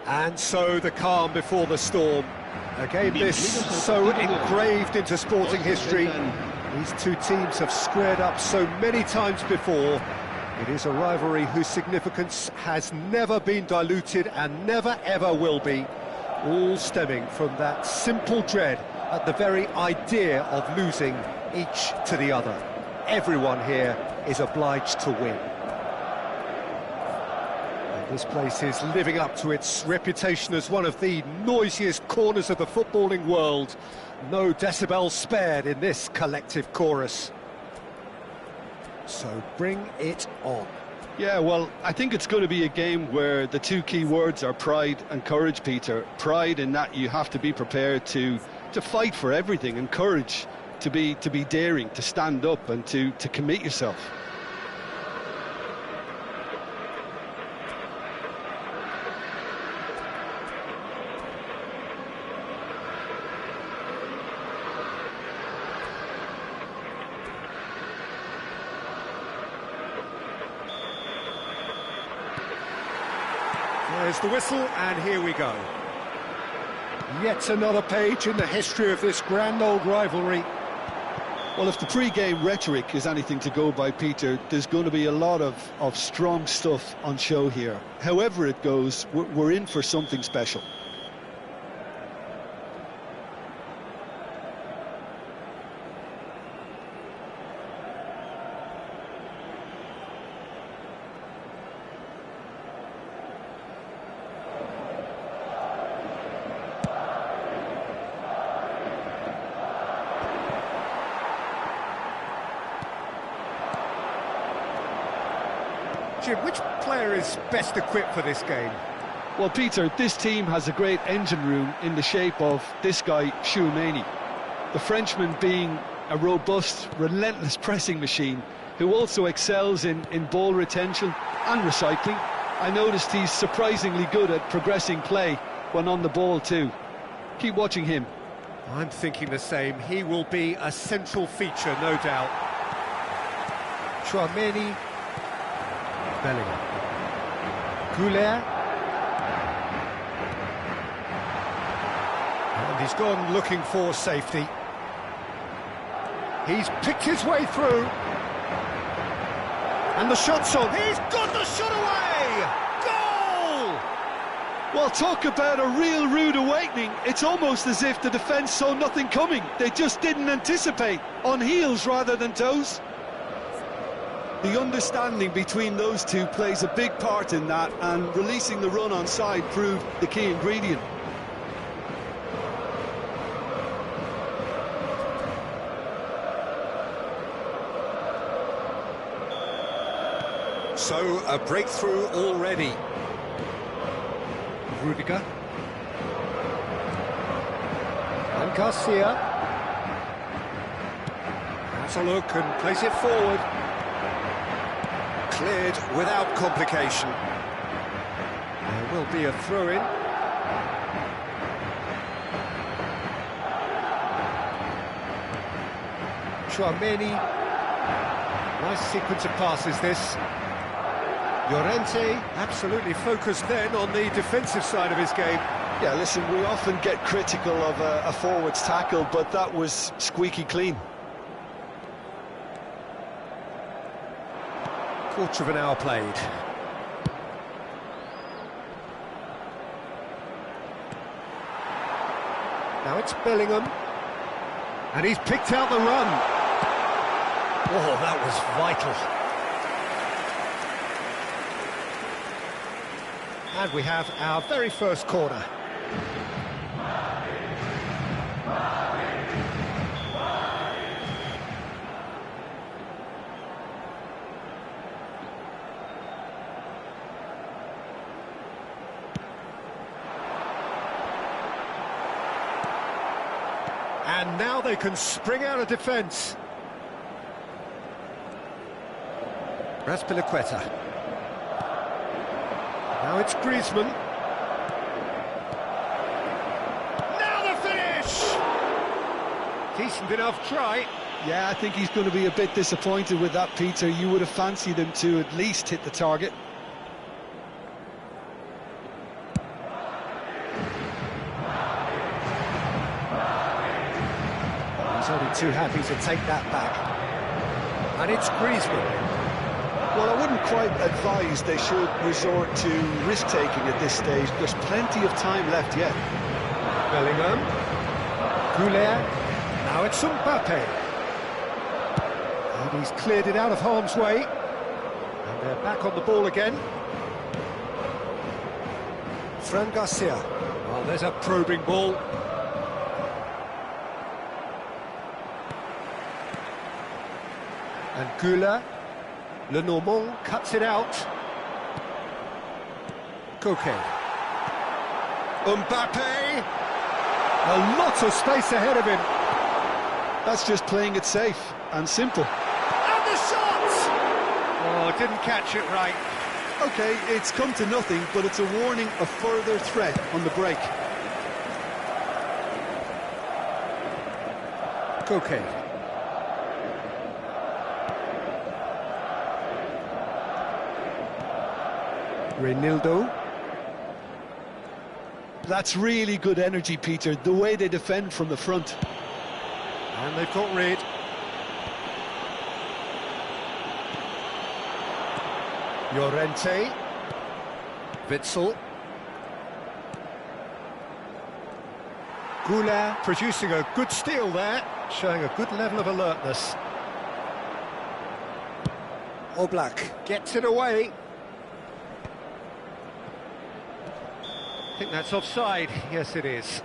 And so the calm before the storm. A game this so engraved into sporting history. These two teams have squared up so many times before. It is a rivalry whose significance has never been diluted and never ever will be. All stemming from that simple dread at the very idea of losing each to the other. Everyone here is obliged to win. This place is living up to its reputation as one of the noisiest corners of the footballing world. No decibels spared in this collective chorus. So bring it on. Yeah, well, I think it's going to be a game where the two key words are pride and courage, Peter. Pride in that you have to be prepared to fight for everything, and courage to be daring, to stand up and to commit yourself. There's the whistle, and here we go. Yet another page in the history of this grand old rivalry. Well, if the pre-game rhetoric is anything to go by, Peter, there's going to be a lot of strong stuff on show here. However it goes, we're in for something special. Jim, which player is best equipped for this game? Well, Peter, this team has a great engine room in the shape of this guy, Tchouaméni. The Frenchman being a robust, relentless pressing machine who also excels in ball retention and recycling. I noticed he's surprisingly good at progressing play when on the ball too. Keep watching him. I'm thinking the same. He will be a central feature, no doubt. Tchouaméni. Bellingham. Goulet. And he's gone looking for safety. He's picked his way through. And the shot's on. He's got the shot away! Goal! Well, talk about a real rude awakening. It's almost as if the defence saw nothing coming. They just didn't anticipate. On heels rather than toes. The understanding between those two plays a big part in that, and releasing the run on side proved the key ingredient. So, a breakthrough already. Rudiger. And Garcia. Has a look and plays it forward. Cleared without complication. There will be a throw-in. Tchouaméni. Nice sequence of passes, this. Llorente absolutely focused then on the defensive side of his game. Yeah, listen, we often get critical of a forward's tackle, but that was squeaky clean. Quarter of an hour played. Now it's Bellingham. And he's picked out the run. Oh, that was vital. And we have our very first corner. And now they can spring out of defence. Azpilicueta. Now it's Griezmann. Now the finish! Decent enough try. Yeah, I think he's going to be a bit disappointed with that, Peter. You would have fancied him to at least hit the target. too happy to take that back. And it's Griezmann. Well, I wouldn't quite advise they should resort to risk-taking at this stage. There's plenty of time left yet. Bellingham. Goulet. Now it's Mbappe. And he's cleared it out of harm's way. And they're back on the ball again. Fran Garcia. Well, there's a probing ball. And Goulet. Lenormand cuts it out. Koke. Mbappe! A lot of space ahead of him. That's just playing it safe and simple. And the shot! Oh, didn't catch it right. OK, it's come to nothing, but it's a warning of further threat on the break. Koke. Reinildo. That's really good energy, Peter, the way they defend from the front. And they've got rid. Llorente. Witsel. Goulet producing a good steal there, showing a good level of alertness. Oblak gets it away. I think that's offside. Yes, it is.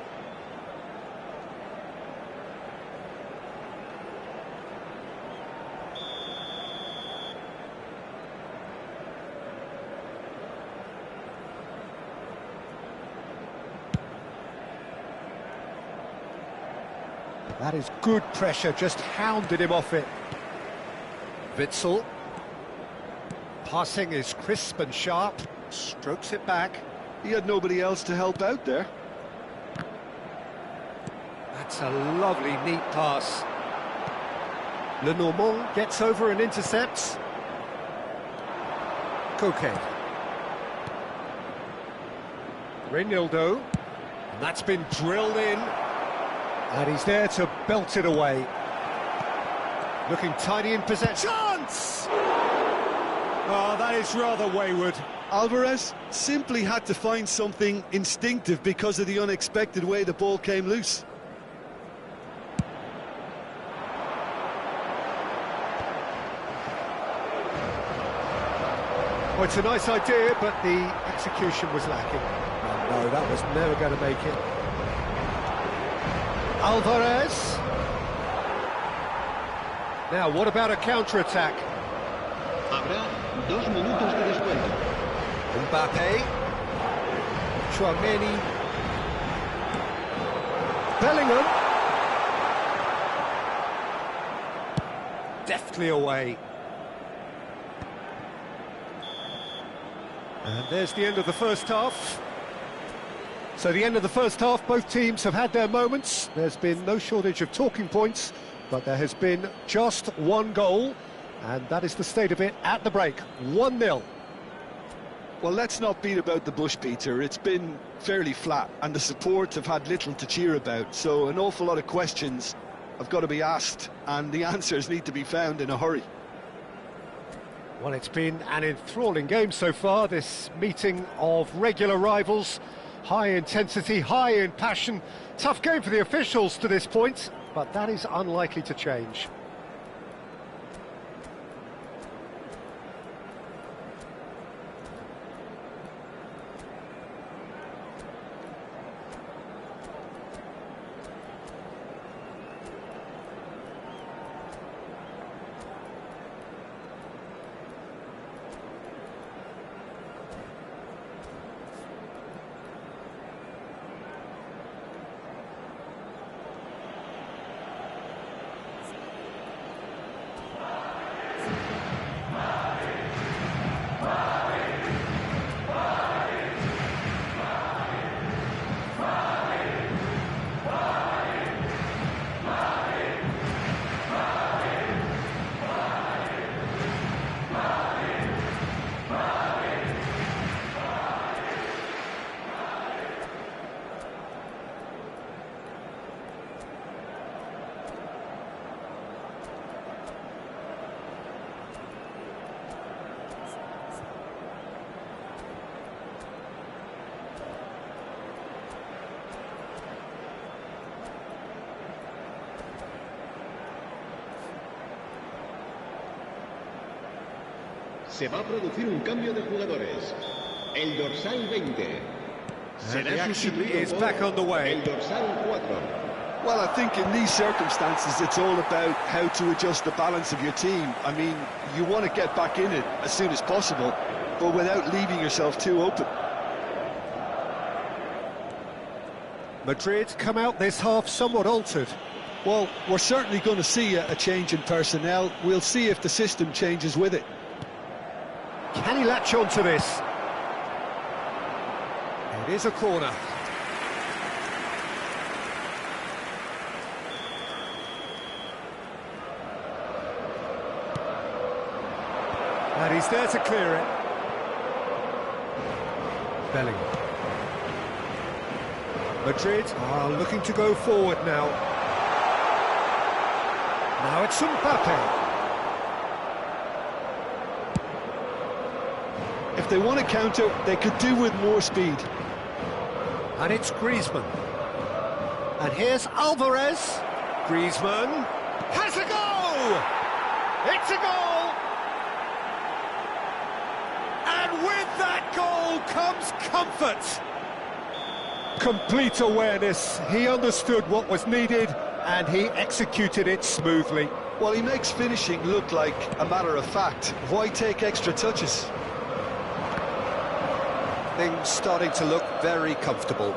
That is good pressure, just hounded him off it. Witsel. Passing is crisp and sharp, strokes it back. He had nobody else to help out there. That's a lovely, neat pass. Lenormand gets over and intercepts. Koke. Reinildo. And that's been drilled in. And he's there to belt it away. Looking tidy in possession. Chance! Oh, that is rather wayward. Alvarez simply had to find something instinctive because of the unexpected way the ball came loose. Well, it's a nice idea, but the execution was lacking. Oh, no, that was never going to make it. Alvarez. Now, what about a counter-attack? Habrá 2 minutos de descuento. Mbappe. Tchouaméni. Bellingham. Deftly away. And there's the end of the first half. So the end of the first half, both teams have had their moments. There's been no shortage of talking points, but there has been just one goal, and that is the state of it at the break. 1-0. Well, let's not beat about the bush, Peter. It's been fairly flat, and the support have had little to cheer about, so an awful lot of questions have got to be asked, and the answers need to be found in a hurry. Well, it's been an enthralling game so far, this meeting of regular rivals. High intensity, high in passion. Tough game for the officials to this point, but that is unlikely to change. Se va a producir un cambio de jugadores. El dorsal 20. And the action sustituido is por back on the way. El dorsal 4. Well, I think in these circumstances, it's all about how to adjust the balance of your team. I mean, you want to get back in it as soon as possible, but without leaving yourself too open. Madrid come out this half somewhat altered. Well, we're certainly going to see a change in personnel. We'll see if the system changes with it. Can he latch on to this? It is a corner. And he's there to clear it. Bellingham. Madrid are looking to go forward now. Now it's Mbappe. If they want to counter, they could do with more speed. And it's Griezmann. And here's Alvarez. Griezmann has a goal! It's a goal! And with that goal comes comfort. Complete awareness. He understood what was needed and he executed it smoothly. Well, he makes finishing look like a matter of fact. Why take extra touches? Things starting to look very comfortable.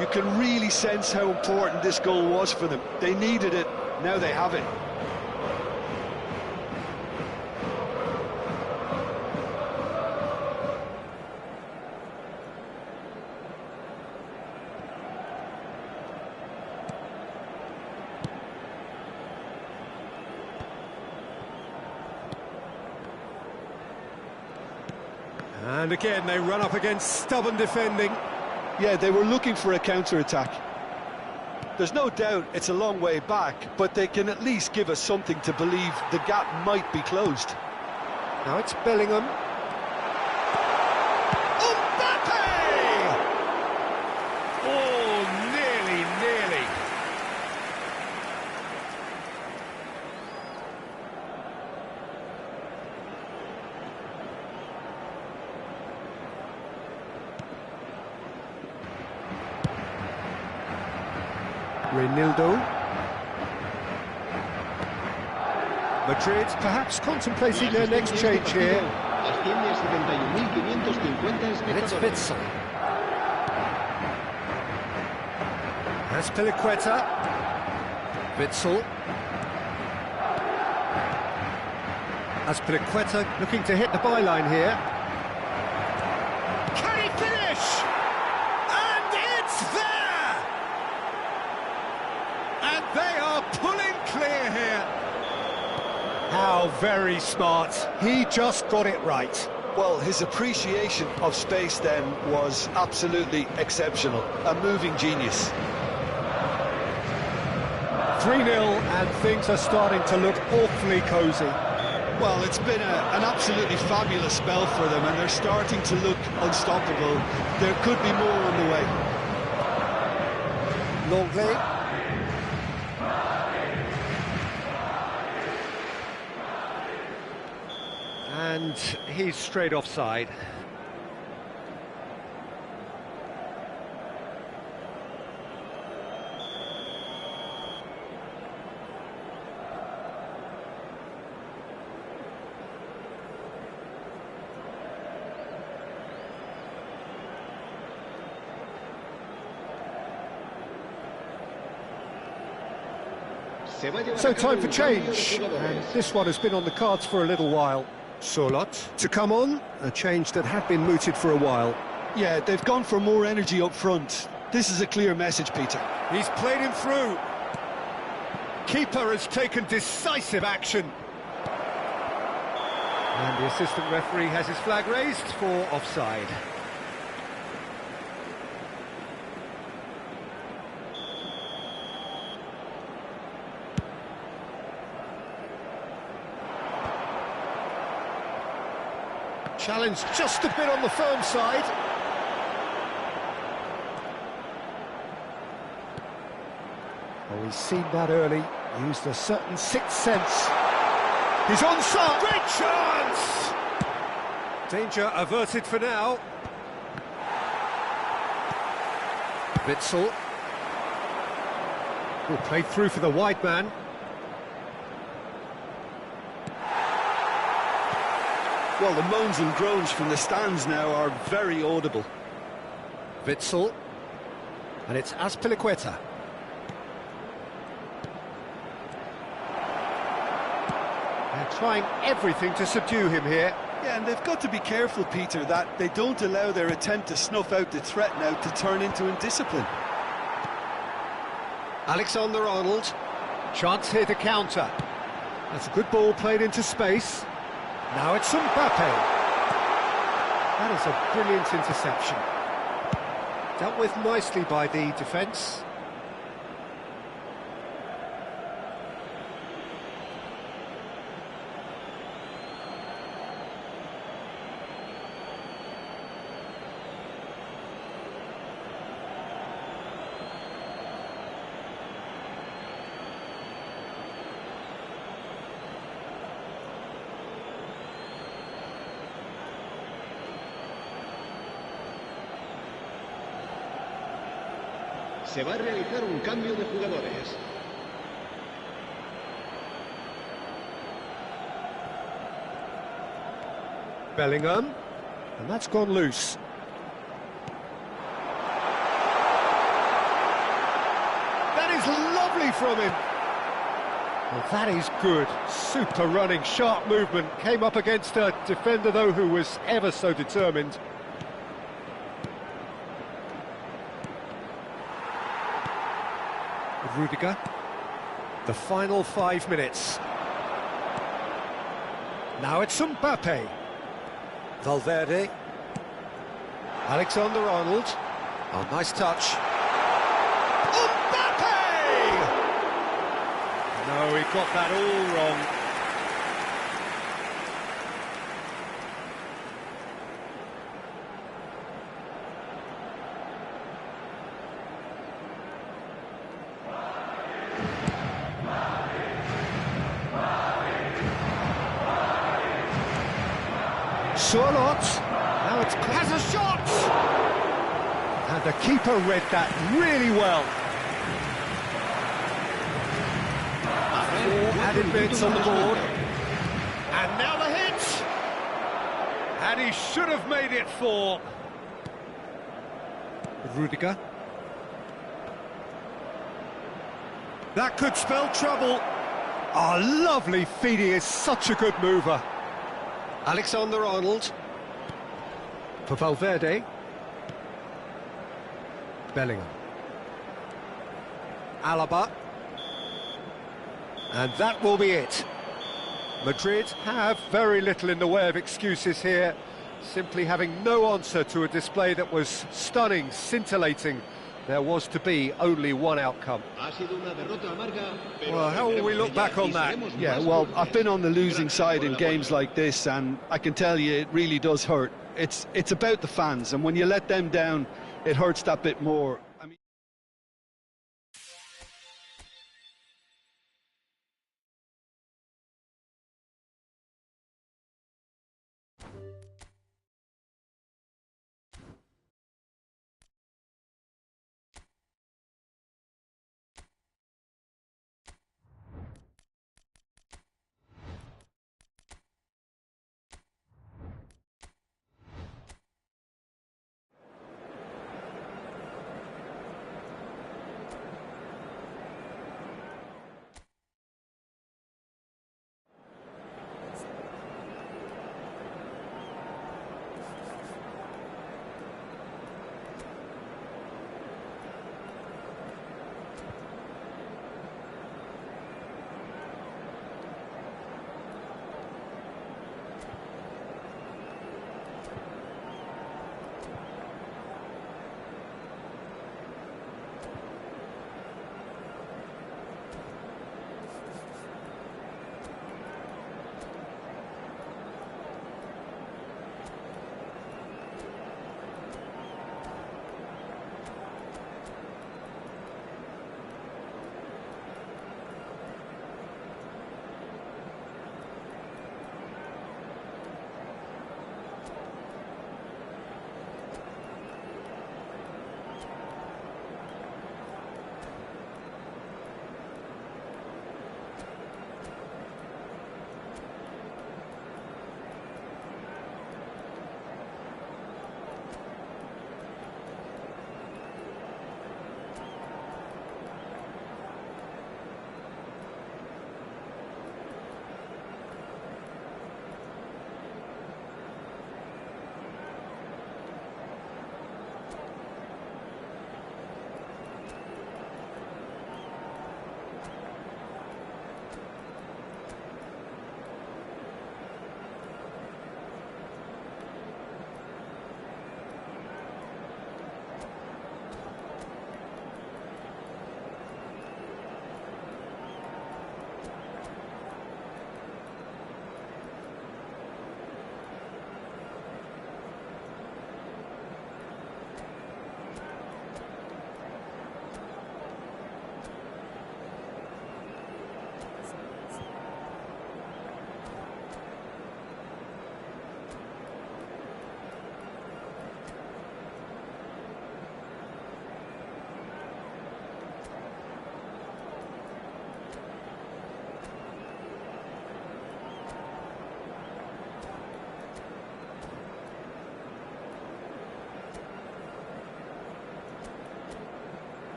You can really sense how important this goal was for them. They needed it, now they have it. And again, they run up against stubborn defending. Yeah, they were looking for a counter-attack. There's no doubt it's a long way back, but they can at least give us something to believe the gap might be closed. Now it's Bellingham. Mbappe! Oh, nearly. Reinildo. Madrid perhaps contemplating their next change here. Asciende a 71.550 And it's espectadores. Witsel. That's Piliqueta. Witsel. As Piliqueta looking to hit the byline here. Can he finish? And it's there! And they are pulling clear here. How very smart. He just got it right. Well, his appreciation of space then was absolutely exceptional. A moving genius. 3-0 and things are starting to look awfully cosy. Well, it's been an absolutely fabulous spell for them, and they're starting to look unstoppable. There could be more on the way. Longley. And he's straight offside. So time for change, and this one has been on the cards for a little while. Sorloth to come on, a change that had been mooted for a while. Yeah, they've gone for more energy up front. This is a clear message, Peter. He's played him through. Keeper has taken decisive action. And the assistant referee has his flag raised for offside. Challenge just a bit on the firm side. Oh, he's seen that early, used a certain sixth sense. He's onside! Great chance! Danger averted for now. Witsel. Will play through for the wide man. Well, the moans and groans from the stands now are very audible. Witsel. And it's Azpilicueta. They're trying everything to subdue him here. Yeah, and they've got to be careful, Peter, that they don't allow their attempt to snuff out the threat now to turn into indiscipline. Alexander-Arnold. Chance here to counter. That's a good ball played into space. Now it's Mbappe. That is a brilliant interception. Dealt with nicely by the defence. Se va a realizar un cambio de jugadores. Bellingham. And that's gone loose. That is lovely from him. Well, that is good. Super running, sharp movement. Came up against a defender, though, who was ever so determined. Rudiger. The final 5 minutes. Now it's Mbappe. Valverde. Alexander-Arnold. Oh, nice touch. Mbappe! No, he got that all wrong. Charlotte, now it has a shot! And the keeper read that really well. 4 added minutes on the board. And now the hit! And he should have made it 4. Rudiger. That could spell trouble. Oh, lovely feed, he is such a good mover. Alexander-Arnold for Valverde. Bellingham. Alaba. And that will be it. Madrid have very little in the way of excuses here, simply having no answer to a display that was stunning, scintillating. There was to be only one outcome. Well, how will we look back on that? Yeah, well, I've been on the losing side in games like this, and I can tell you it really does hurt. It's about the fans, and when you let them down, it hurts that bit more. I mean,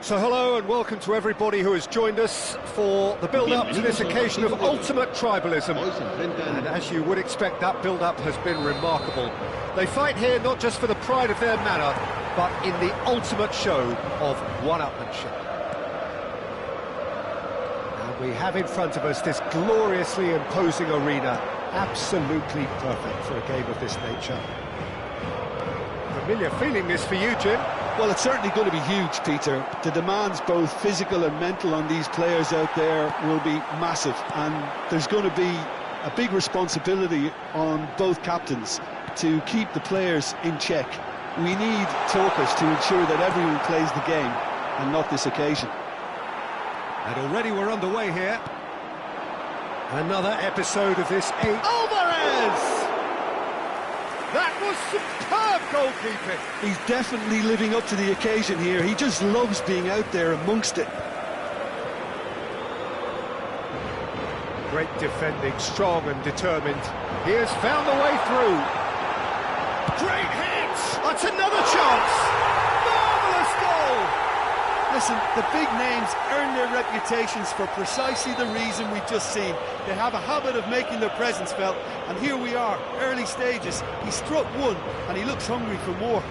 So hello and welcome to everybody who has joined us for the build-up to this occasion of ultimate tribalism. And as you would expect, that build-up has been remarkable. They fight here not just for the pride of their manor, but in the ultimate show of one-upmanship. And we have in front of us this gloriously imposing arena, absolutely perfect for a game of this nature. Familiar feeling this for you, Jim? Well, it's certainly going to be huge, Peter. The demands, both physical and mental, on these players out there will be massive, and there's going to be a big responsibility on both captains to keep the players in check. We need talkers to ensure that everyone plays the game, and not this occasion. And already we're underway here. Another episode of this Alvarez! That was superb goalkeeping. He's definitely living up to the occasion here. He just loves being out there amongst it. Great defending, strong and determined. He has found the way through. Great hit! That's another chance! Marvellous goal! Listen, the big names earn their reputations for precisely the reason we've just seen. They have a habit of making their presence felt, and here we are, early stages. He struck one, and he looks hungry for more.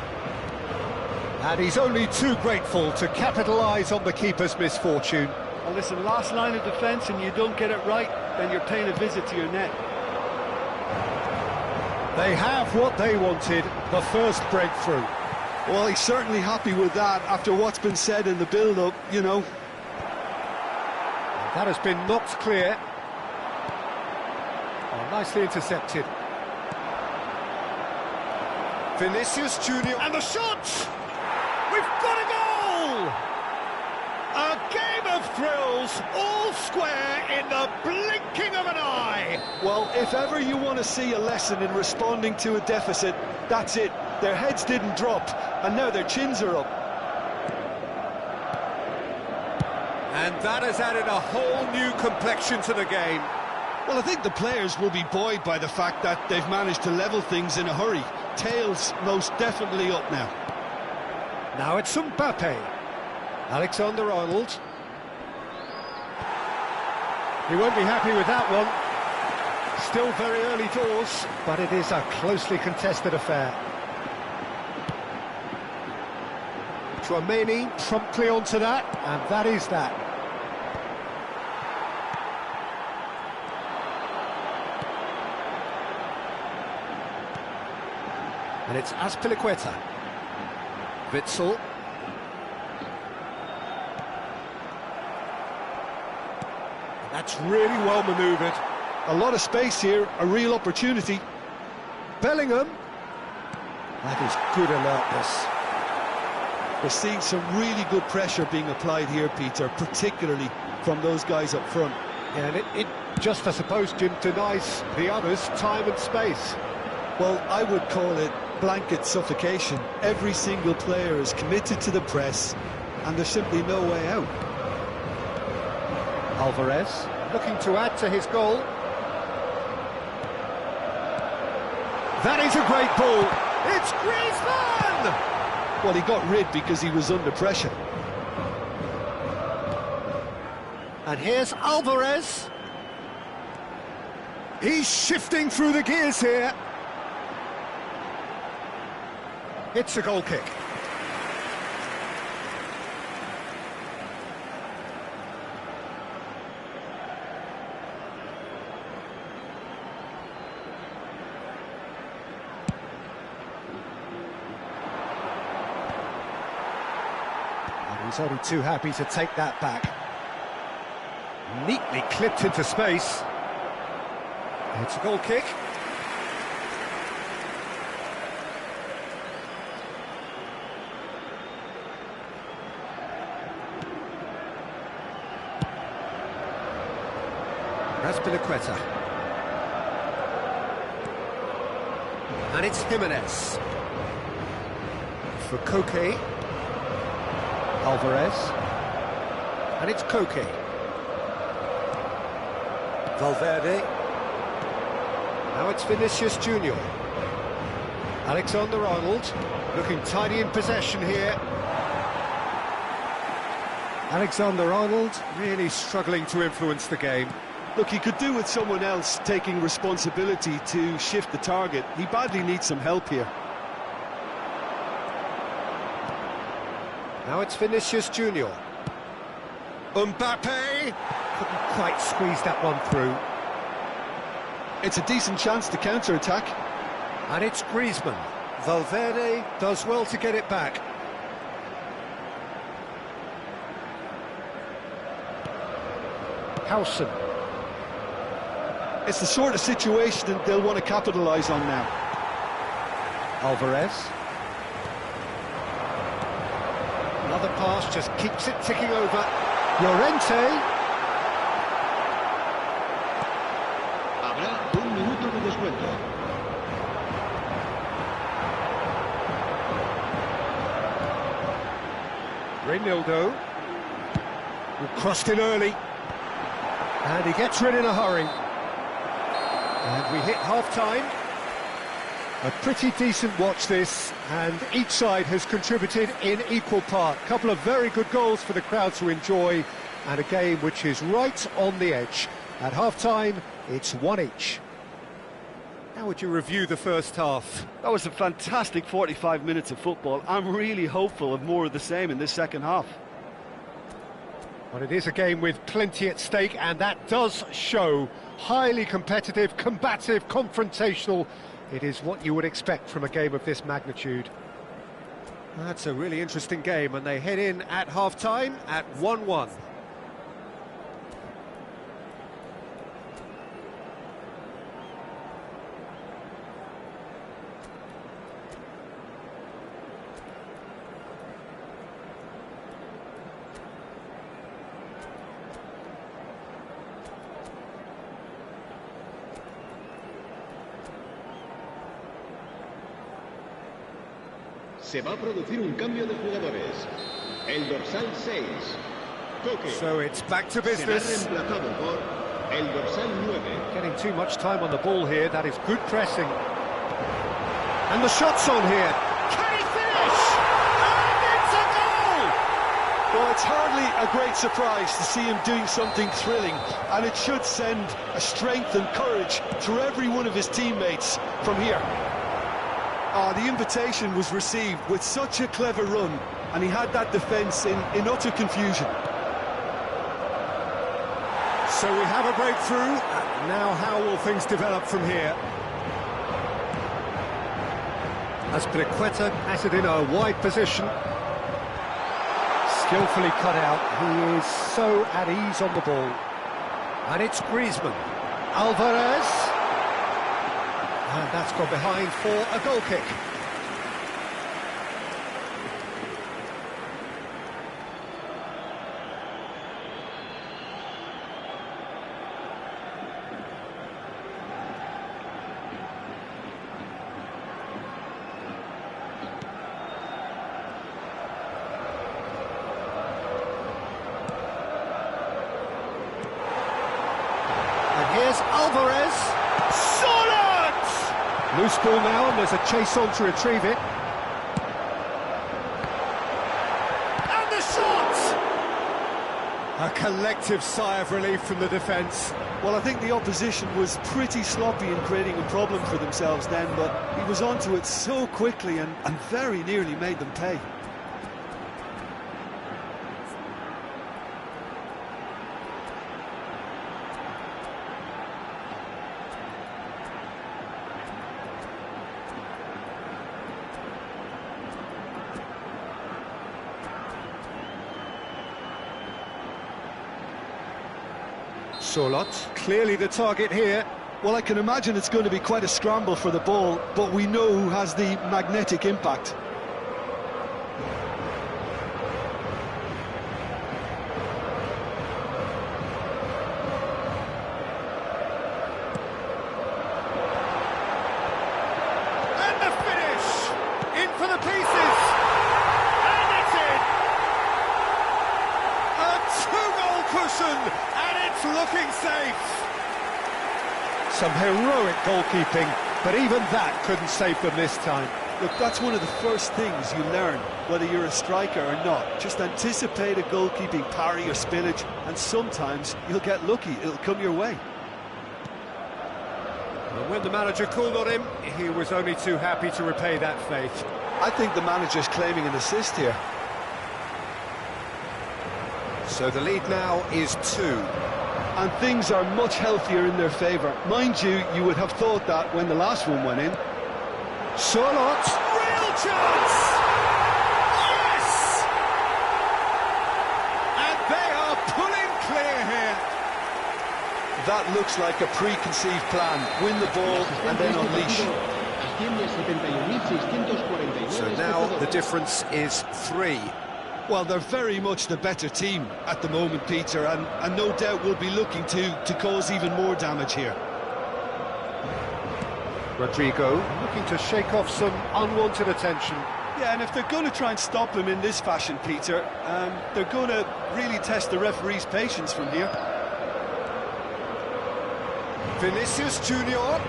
And he's only too grateful to capitalise on the keeper's misfortune. Well, listen, last line of defence, and you don't get it right, then you're paying a visit to your net. They have what they wanted, the first breakthrough. Well, he's certainly happy with that after what's been said in the build-up, you know. That has been knocked clear. Oh, nicely intercepted. Vinicius Junior and the shot! We've got a goal! A game of thrills, all square in the blinking of an eye. Well, if ever you want to see a lesson in responding to a deficit, that's it. Their heads didn't drop, and now their chins are up. And that has added a whole new complexion to the game. Well, I think the players will be buoyed by the fact that they've managed to level things in a hurry. Tails most definitely up now. Now it's Mbappe. Alexander-Arnold. He won't be happy with that one. Still very early doors, but it is a closely contested affair. Tchouaméni promptly onto that, and that is that. And it's Azpilicueta. Witsel. That's really well manoeuvred. A lot of space here, a real opportunity. Bellingham. That is good alertness. We're seeing some really good pressure being applied here, Peter, particularly from those guys up front. Yeah, and it just, I suppose, Jim, denies the others time and space. Well, I would call it blanket suffocation. Every single player is committed to the press, and there's simply no way out. Alvarez looking to add to his goal. That is a great ball. It's Griezmann! Well, he got rid because he was under pressure. And here's Alvarez. He's shifting through the gears here. It's a goal kick. He's only too happy to take that back. Neatly clipped into space. It's a goal kick. Azpilicueta. And it's Jimenez. For Koke. Alvarez. And it's Koke. Valverde. Now it's Vinicius Junior. Alexander-Arnold looking tidy in possession here. Alexander-Arnold really struggling to influence the game. Look, he could do with someone else taking responsibility to shift the target. He badly needs some help here. Now it's Vinicius Junior. Mbappe couldn't quite squeeze that one through. It's a decent chance to counter-attack. And it's Griezmann. Valverde does well to get it back. Howson. It's the sort of situation that they'll want to capitalise on now. Alvarez. Another pass just keeps it ticking over. Llorente. Habrá un minuto de descuento. Reinildo. Crossed in early. And he gets rid in a hurry. And we hit half-time. A pretty decent watch this, and each side has contributed in equal part. A couple of very good goals for the crowd to enjoy, and a game which is right on the edge. At half-time, it's 1 each. How would you review the first half? That was a fantastic 45 minutes of football. I'm really hopeful of more of the same in this second half. But it is a game with plenty at stake, and that does show. Highly competitive, combative, confrontational. It is what you would expect from a game of this magnitude. That's a really interesting game, and they head in at half-time at 1-1. Se va a producir un cambio de jugadores. El dorsal 6, Koke. So it's back to business. Será reemplazado por el dorsal 9. Getting too much time on the ball here. That is good pressing. And the shot's on here. Can he finish? And it's a goal! Well, it's hardly a great surprise to see him doing something thrilling, and it should send a strength and courage through every one of his teammates from here. The invitation was received with such a clever run, and he had that defence in utter confusion. So we have a breakthrough. Now how will things develop from here? Azpilicueta has it in a wide position. Skillfully cut out. He is so at ease on the ball. And it's Griezmann. Alvarez. And that's gone behind for a goal kick. And here's Alvarez. Loose ball now, and there's a chase on to retrieve it. And the shot! A collective sigh of relief from the defence. Well, I think the opposition was pretty sloppy in creating a problem for themselves then, but he was onto it so quickly and very nearly made them pay. Sorloth, clearly the target here. Well, I can imagine it's going to be quite a scramble for the ball, but we know who has the magnetic impact. And the finish! In for the pieces! And it's in! A two-goal cushion! It's looking safe. Some heroic goalkeeping, but even that couldn't save them this time. Look, that's one of the first things you learn, whether you're a striker or not. Just anticipate a goalkeeping parry or spillage, and sometimes you'll get lucky. It'll come your way. And when the manager called on him, he was only too happy to repay that faith. I think the manager's claiming an assist here. So the lead now is 2. And things are much healthier in their favour. Mind you, you would have thought that when the last one went in. Sorloth, real chance! Yes! And they are pulling clear here. That looks like a preconceived plan. Win the ball and then unleash. So now the difference is 3. Well, they're very much the better team at the moment, Peter, and no doubt will be looking to cause even more damage here. Rodrigo looking to shake off some unwanted attention. Yeah, and if they're going to try and stop him in this fashion, Peter, they're going to really test the referee's patience from here. Vinicius Junior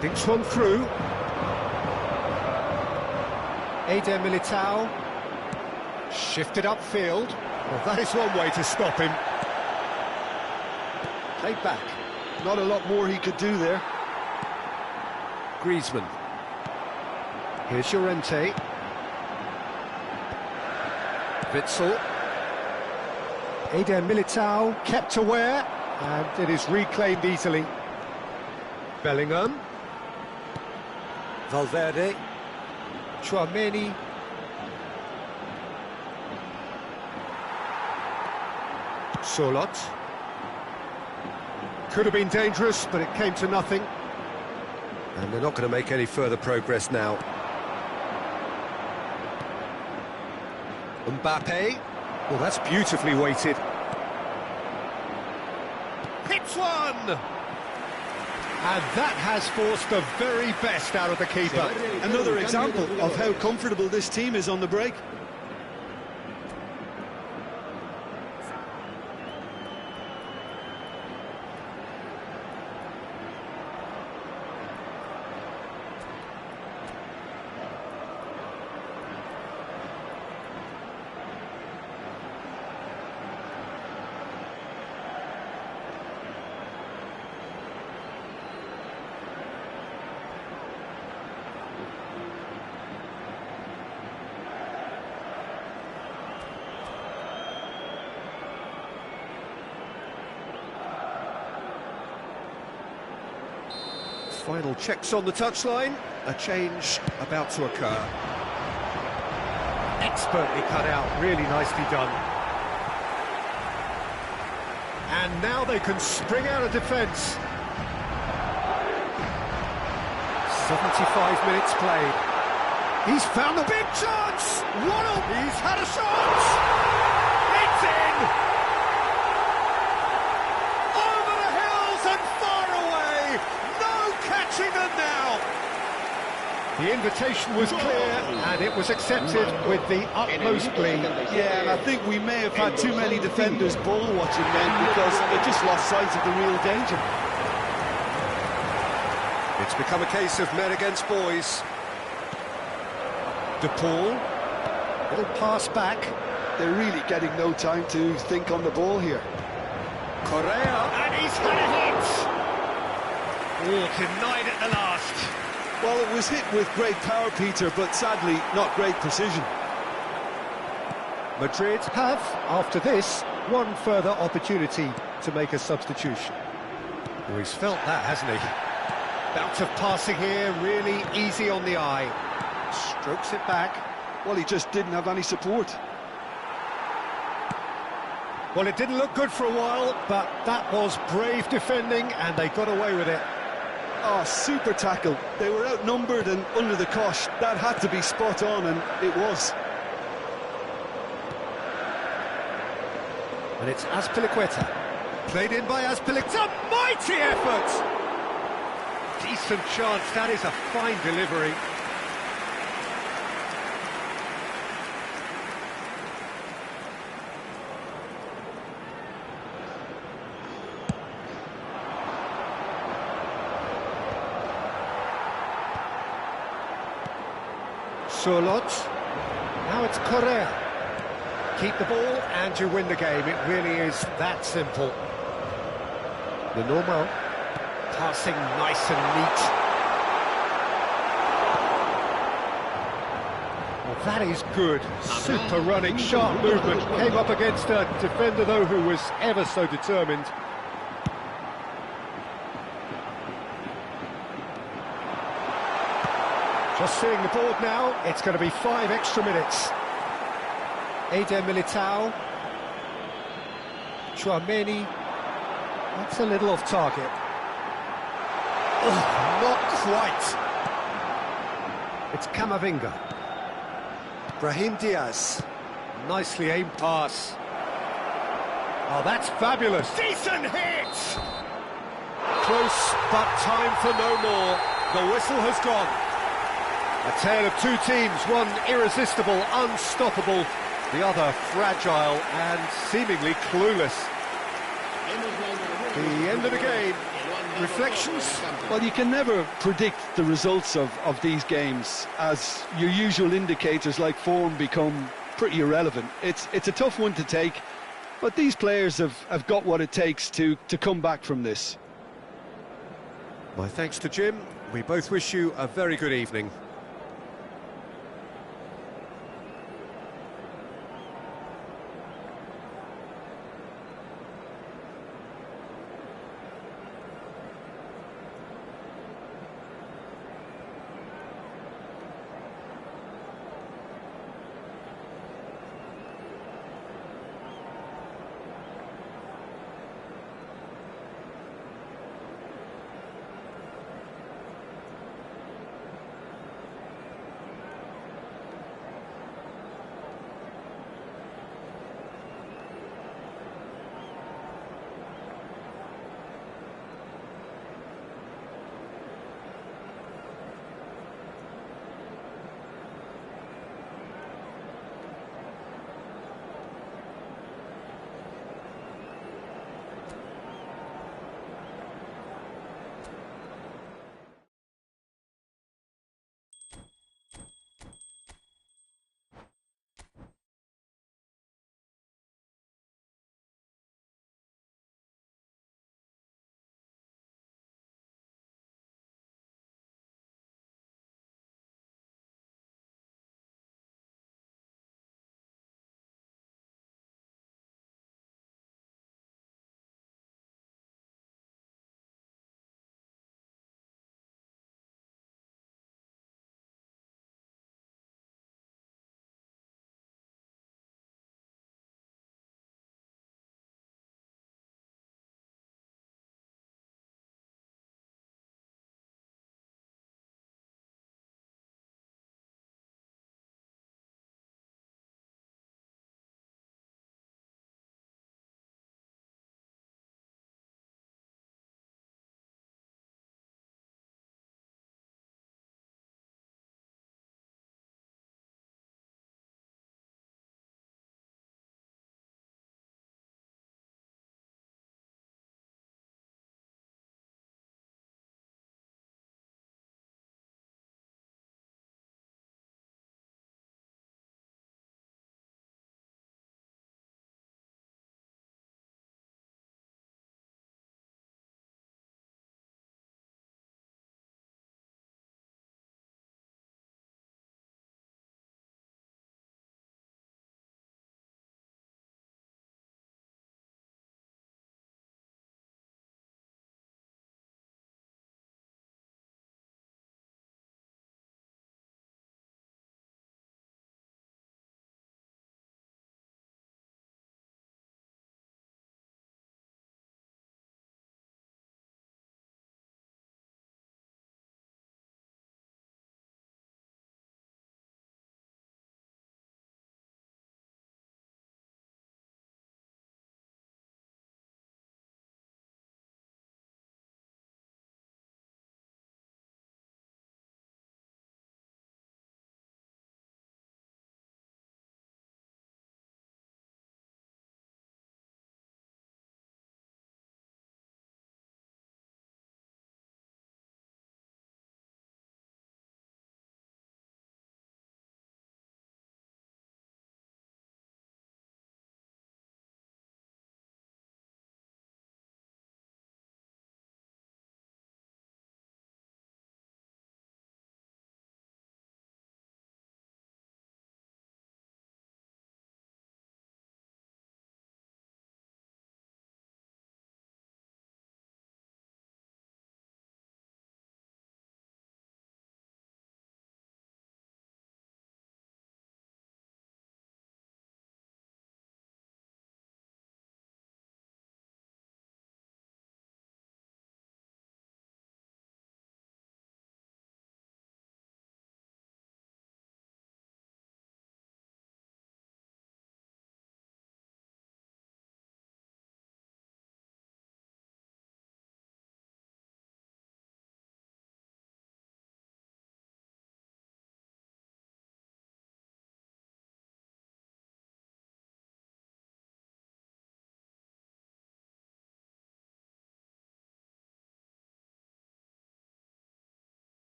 thinks one through. Eder Militao shifted upfield. Well, that is one way to stop him. Played back. Not a lot more he could do there. Griezmann. Here's Llorente. Witsel. Eder Militao kept aware, and it is reclaimed easily. Bellingham. Valverde. Tchouaméni. Solot. Could have been dangerous, but it came to nothing. And they're not going to make any further progress now. Mbappe. Well, that's beautifully weighted. Hits one! And that has forced the very best out of the keeper. Another example of how comfortable this team is on the break. Final checks on the touchline. A change about to occur. Expertly cut out, really nicely done. And now they can spring out of defence. 75 minutes played. He's found the big chance! He's had a shot! It's in! Over the hills and far away! No catching them now! The invitation was clear, and it was accepted with the utmost glee. Yeah, and I think we may have had too many defenders ball watching then because they just lost sight of the real danger. It's become a case of men against boys. De Paul, little pass back. They're really getting no time to think on the ball here. Correa, and he's had a hit! Oh, denied at the last. Well, it was hit with great power, Peter, but sadly not great precision. Madrid have, after this, one further opportunity to make a substitution. Oh, he's felt that, hasn't he? Bout of passing here, really easy on the eye. Strokes it back. Well, he just didn't have any support. Well, it didn't look good for a while, but that was brave defending, and they got away with it. Oh, super tackle. They were outnumbered and under the cosh. That had to be spot on, and it was. And it's Azpilicueta. Played in by Azpilicueta. A mighty effort! Decent chance. That is a fine delivery. Solot. Now it's Correa. Keep the ball and you win the game. It really is that simple. The normal. Passing nice and neat. Well, that is good. Super running, sharp movement. Came up against a defender, though, who was ever so determined. Just seeing the board now, it's going to be 5 extra minutes. Eder Militao. Tchouaméni. That's a little off target. Oh, not quite. It's Camavinga. Brahim Diaz. Nicely aimed pass. Oh, that's fabulous. Decent hit! Close, but time for no more. The whistle has gone. A tale of two teams, one irresistible, unstoppable, the other fragile and seemingly clueless. The end of the game. Reflections? Well, you can never predict the results of these games, as your usual indicators like form become pretty irrelevant. It's a tough one to take, but these players have got what it takes to come back from this. My thanks to Jim. We both wish you a very good evening.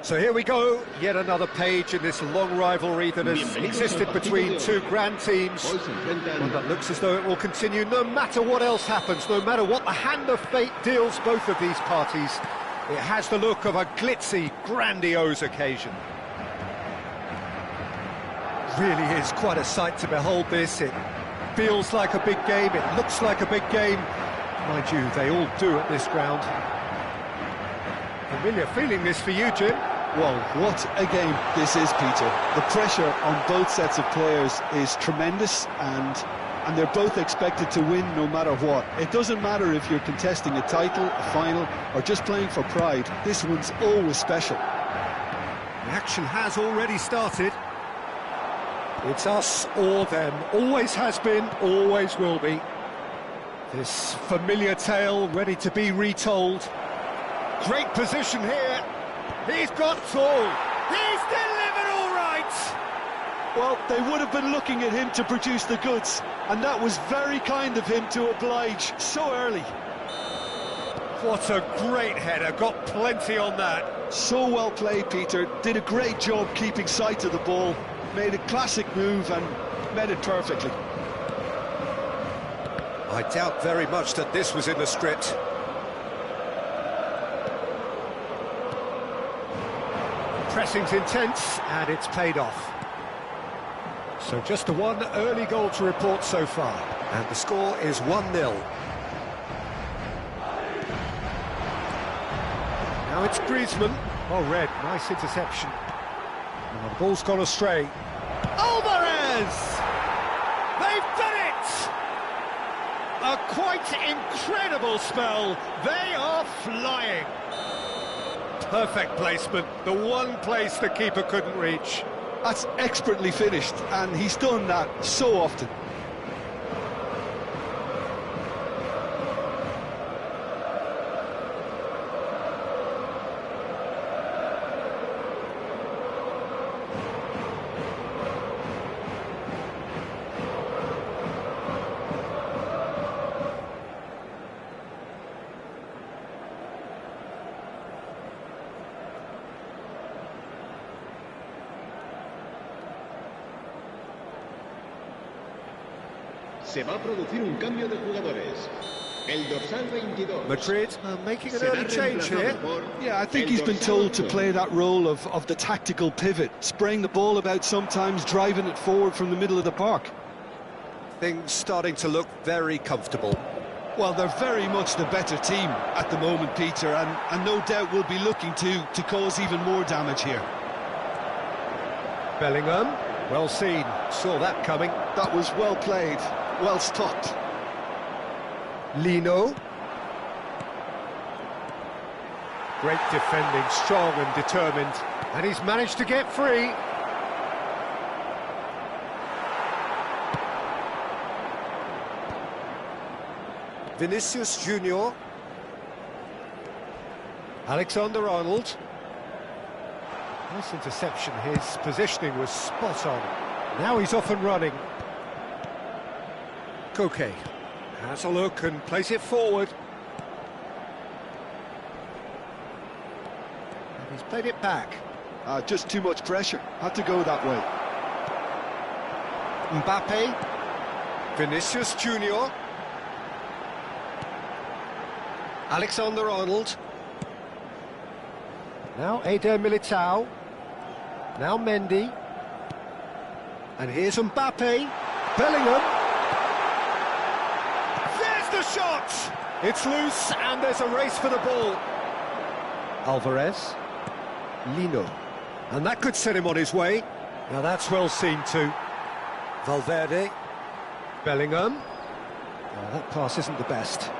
So here we go, yet another page in this long rivalry that has existed between two grand teams. One that looks as though it will continue no matter what else happens, no matter what the hand of fate deals both of these parties. It has the look of a glitzy, grandiose occasion. Really is quite a sight to behold this. It feels like a big game, it looks like a big game. Mind you, they all do at this ground. Familiar feeling this for you, Jim? Well, what a game this is, Peter. The pressure on both sets of players is tremendous, and they're both expected to win no matter what. It doesn't matter if you're contesting a title, a final, or just playing for pride. This one's always special. The action has already started. It's us or them. Always has been, always will be. This familiar tale ready to be retold. Great position here. He's got all. He's delivered all right. Well, they would have been looking at him to produce the goods, and that was very kind of him to oblige so early. What a great header, got plenty on that. So well played, Peter. Did a great job keeping sight of the ball, made a classic move and met it perfectly. I doubt very much that this was in the script. Pressing's intense, and it's paid off. So just the one early goal to report so far, and the score is 1-0. Now it's Griezmann. Oh, Red, nice interception. Now the ball's gone astray. Alvarez! They've done it! A quite incredible spell. They are flying. Perfect placement, the one place the keeper couldn't reach. That's expertly finished, and he's done that so often. Se va a producir un cambio de jugadores. El dorsal 22. Madrid making an early change here. Yeah, I think he's been told to play that role of the tactical pivot, spraying the ball about sometimes, driving it forward from the middle of the park. Things starting to look very comfortable. Well, they're very much the better team at the moment, Peter, and no doubt will be looking to cause even more damage here. Bellingham, well seen, saw that coming. That was well played, well stopped. Lino. Great defending, strong and determined, and he's managed to get free. Vinicius Junior. Alexander-Arnold. Nice interception, his positioning was spot on. Now he's off and running. Koke has a look and plays it forward. And he's played it back. Just too much pressure, had to go that way. Mbappe. Vinicius Junior. Alexander-Arnold. Now Eder Militao. Now Mendy. And here's Mbappe. Bellingham. There's the shot! It's loose and there's a race for the ball. Alvarez. Lino. And that could set him on his way. Now that's well seen too. Valverde. Bellingham. Oh, that pass isn't the best.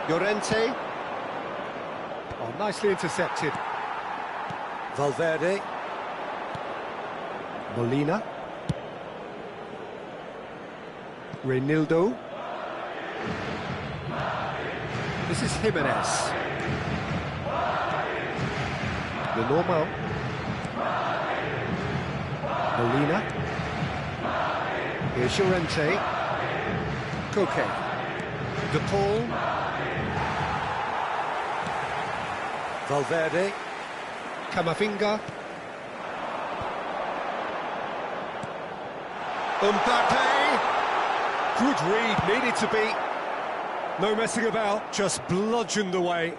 Llorente. Oh, nicely intercepted. Valverde. Molina. Reinildo. This is Jimenez. Lenormand. Molina. Here's Llorente. Koke. De Paul. Valverde. Camavinga. Mbappe. Good read, needed to be. No messing about, just bludgeoned away.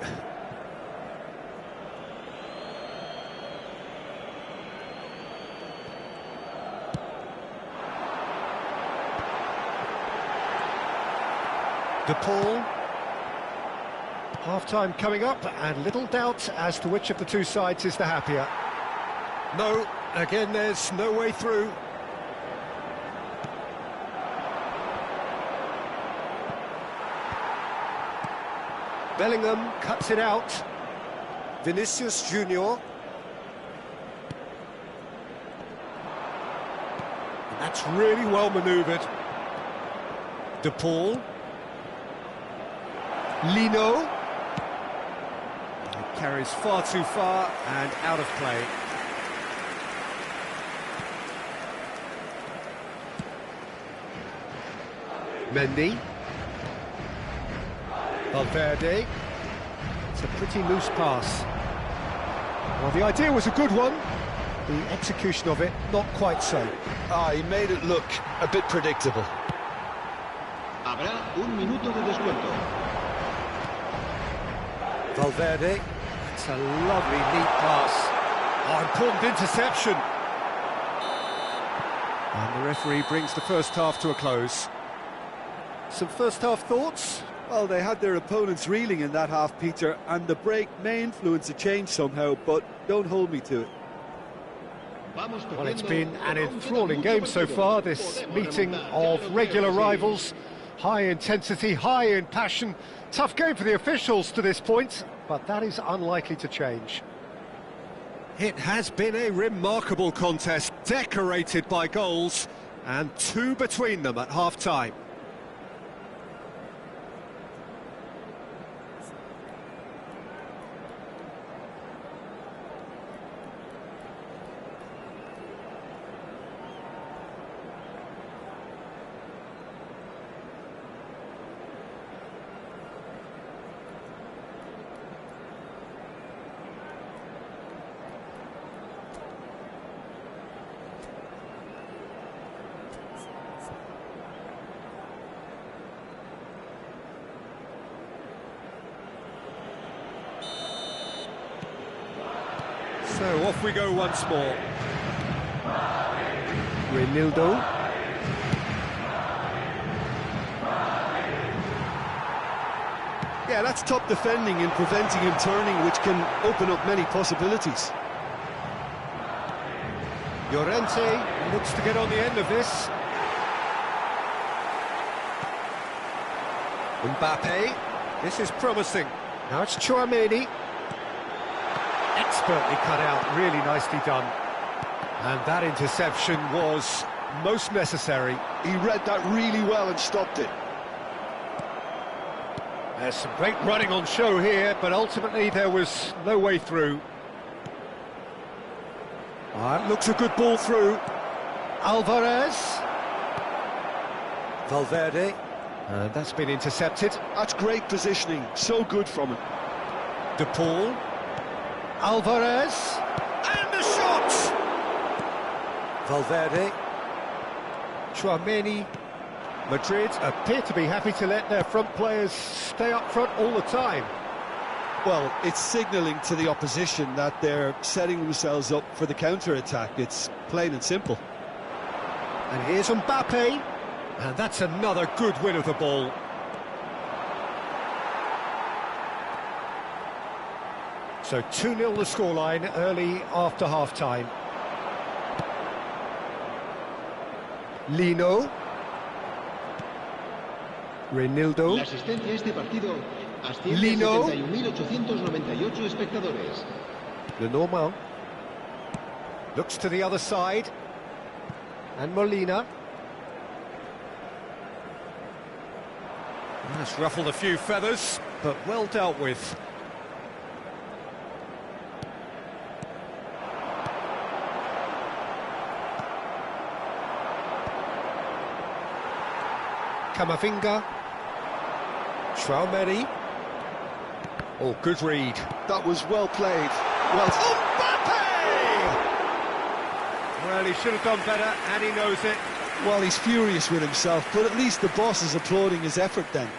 De Paul. Half-time coming up, and little doubt as to which of the two sides is the happier. No, again, there's no way through. Bellingham cuts it out. Vinicius Junior. That's really well manoeuvred. De Paul. Lino. It carries far too far and out of play. Mendy. Valverde. It's a pretty loose pass. Well, the idea was a good one. The execution of it, not quite so. He made it look a bit predictable. Habrá un minuto de descuento. Valverde. It's a lovely, neat pass. Oh, important interception. And the referee brings the first half to a close. Some first half thoughts? Well, they had their opponents reeling in that half, Peter, and the break may influence a change somehow, but don't hold me to it. Well, it's been an enthralling game so far, this meeting of regular rivals. High intensity, high in passion. Tough game for the officials to this point, but that is unlikely to change. It has been a remarkable contest, decorated by goals, and two between them at half-time. So off we go once more. Reinildo. Yeah, that's top defending and preventing him turning, which can open up many possibilities. Llorente looks to get on the end of this. Mbappe. This is promising. Now it's Tchouaméni. Expertly cut out, really nicely done. And that interception was most necessary. He read that really well and stopped it. There's some great running on show here, but ultimately there was no way through. Looks a good ball through. Alvarez. Valverde. And that's been intercepted. That's great positioning, so good from him. De Paul. Alvarez. And the shot! Valverde. Tchouaméni. Madrid appear to be happy to let their front players stay up front all the time. Well, it's signalling to the opposition that they're setting themselves up for the counter-attack. It's plain and simple. And here's Mbappe. And that's another good win of the ball. So 2-0 the scoreline early after half-time. Lino. Reinildo. La asistencia a este partido asciende Lino. a 71.898 espectadores. Lenormand. Looks to the other side. And Molina. That's ruffled a few feathers, but well dealt with. Camavinga. Tchouaméni. Oh, good read. That was well played. Well, Mbappe! Well, he should have done better, and he knows it. Well, he's furious with himself, but at least the boss is applauding his effort then.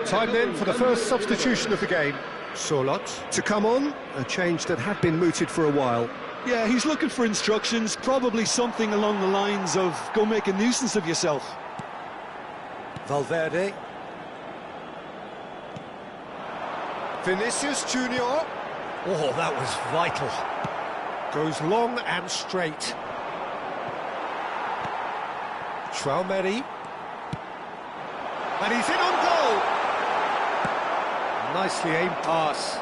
Time then for the first substitution of the game. Sorloth to come on, a change that had been mooted for a while. Yeah, he's looking for instructions, probably something along the lines of go make a nuisance of yourself. Valverde. Vinicius Junior. Oh, that was vital. Goes long and straight. Traumeri. And he's in on goal. Nicely aimed pass.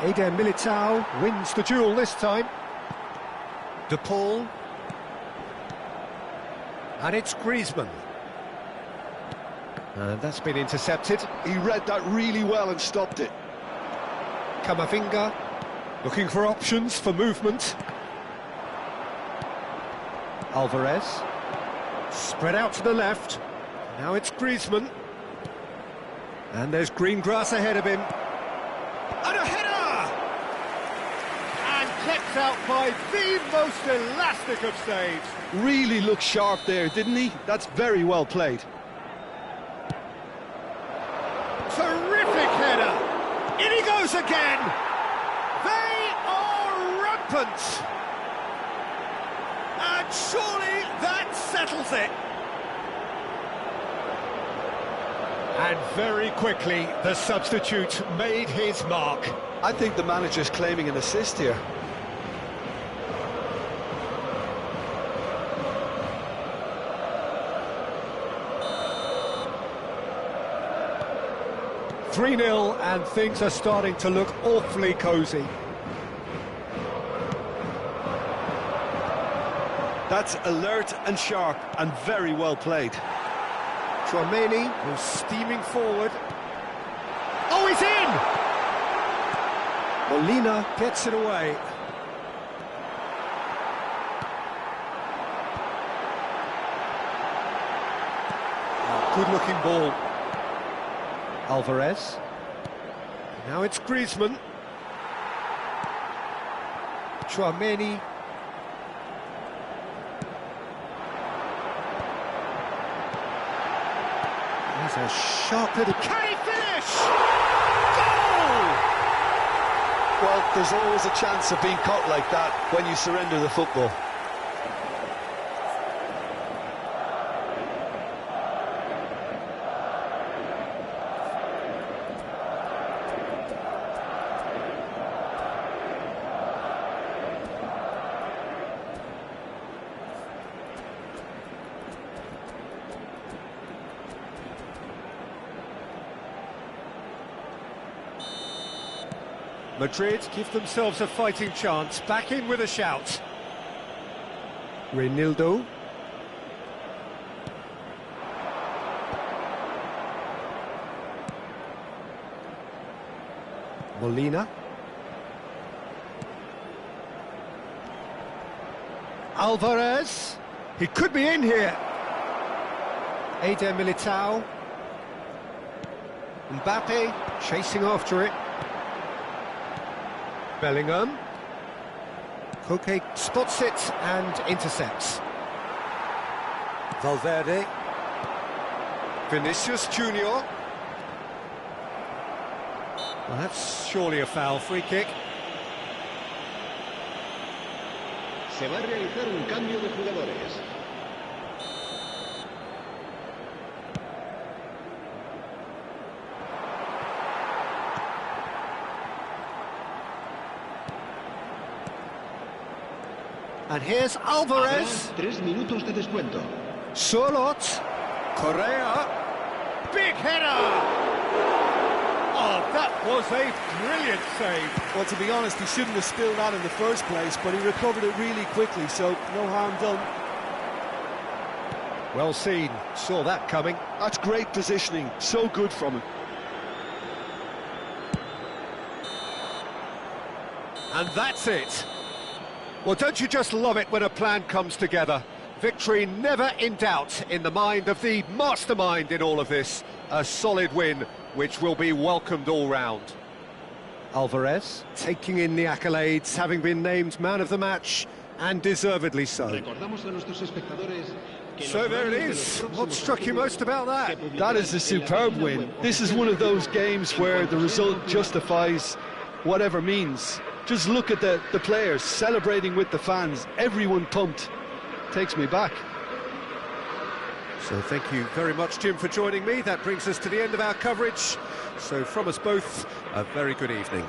Eder Militao wins the duel this time. De Paul. And it's Griezmann. And that's been intercepted. He read that really well and stopped it. Camavinga looking for options for movement. Alvarez. Spread out to the left. Now it's Griezmann. And there's green grass ahead of him. And a header! And kept out by the most elastic of saves. Really looked sharp there, didn't he? That's very well played. Terrific header! In he goes again! They are rampant! And surely that settles it! And very quickly, the substitute made his mark. I think the manager's claiming an assist here. (3-0) and things are starting to look awfully cosy. That's alert and sharp and very well played. Traumeri, who's steaming forward. Oh, he's in! Molina gets it away. Good-looking ball. Alvarez. Now it's Griezmann. Traumeri. He's a sharp little... Can he finish? Goal! Well, there's always a chance of being caught like that when you surrender the football. Madrid give themselves a fighting chance, back in with a shout. Reinildo. Molina. Alvarez. He could be in here. Eder Militao. Mbappe chasing after it. Bellingham. Koke spots it and intercepts. Valverde. Vinicius Junior. Well, that's surely a foul. Free kick. Se va a realizar un cambio de jugadores. And here's Alvarez. 3 minutos de descuento. Sorloth. Correa. Big header! Oh, that was a brilliant save. Well, to be honest, he shouldn't have spilled that in the first place, but he recovered it really quickly, so no harm done. Well seen, saw that coming. That's great positioning, so good from him. And that's it. Well, don't you just love it when a plan comes together? Victory never in doubt in the mind of the mastermind in all of this. A solid win, which will be welcomed all round. Alvarez taking in the accolades, having been named man of the match, and deservedly so. So there it is. What struck you most about that? That is a superb win. This is one of those games where the result justifies whatever means. Just look at the players celebrating with the fans, everyone pumped. Takes me back. So thank you very much, Jim, for joining me. That brings us to the end of our coverage. So from us both, a very good evening.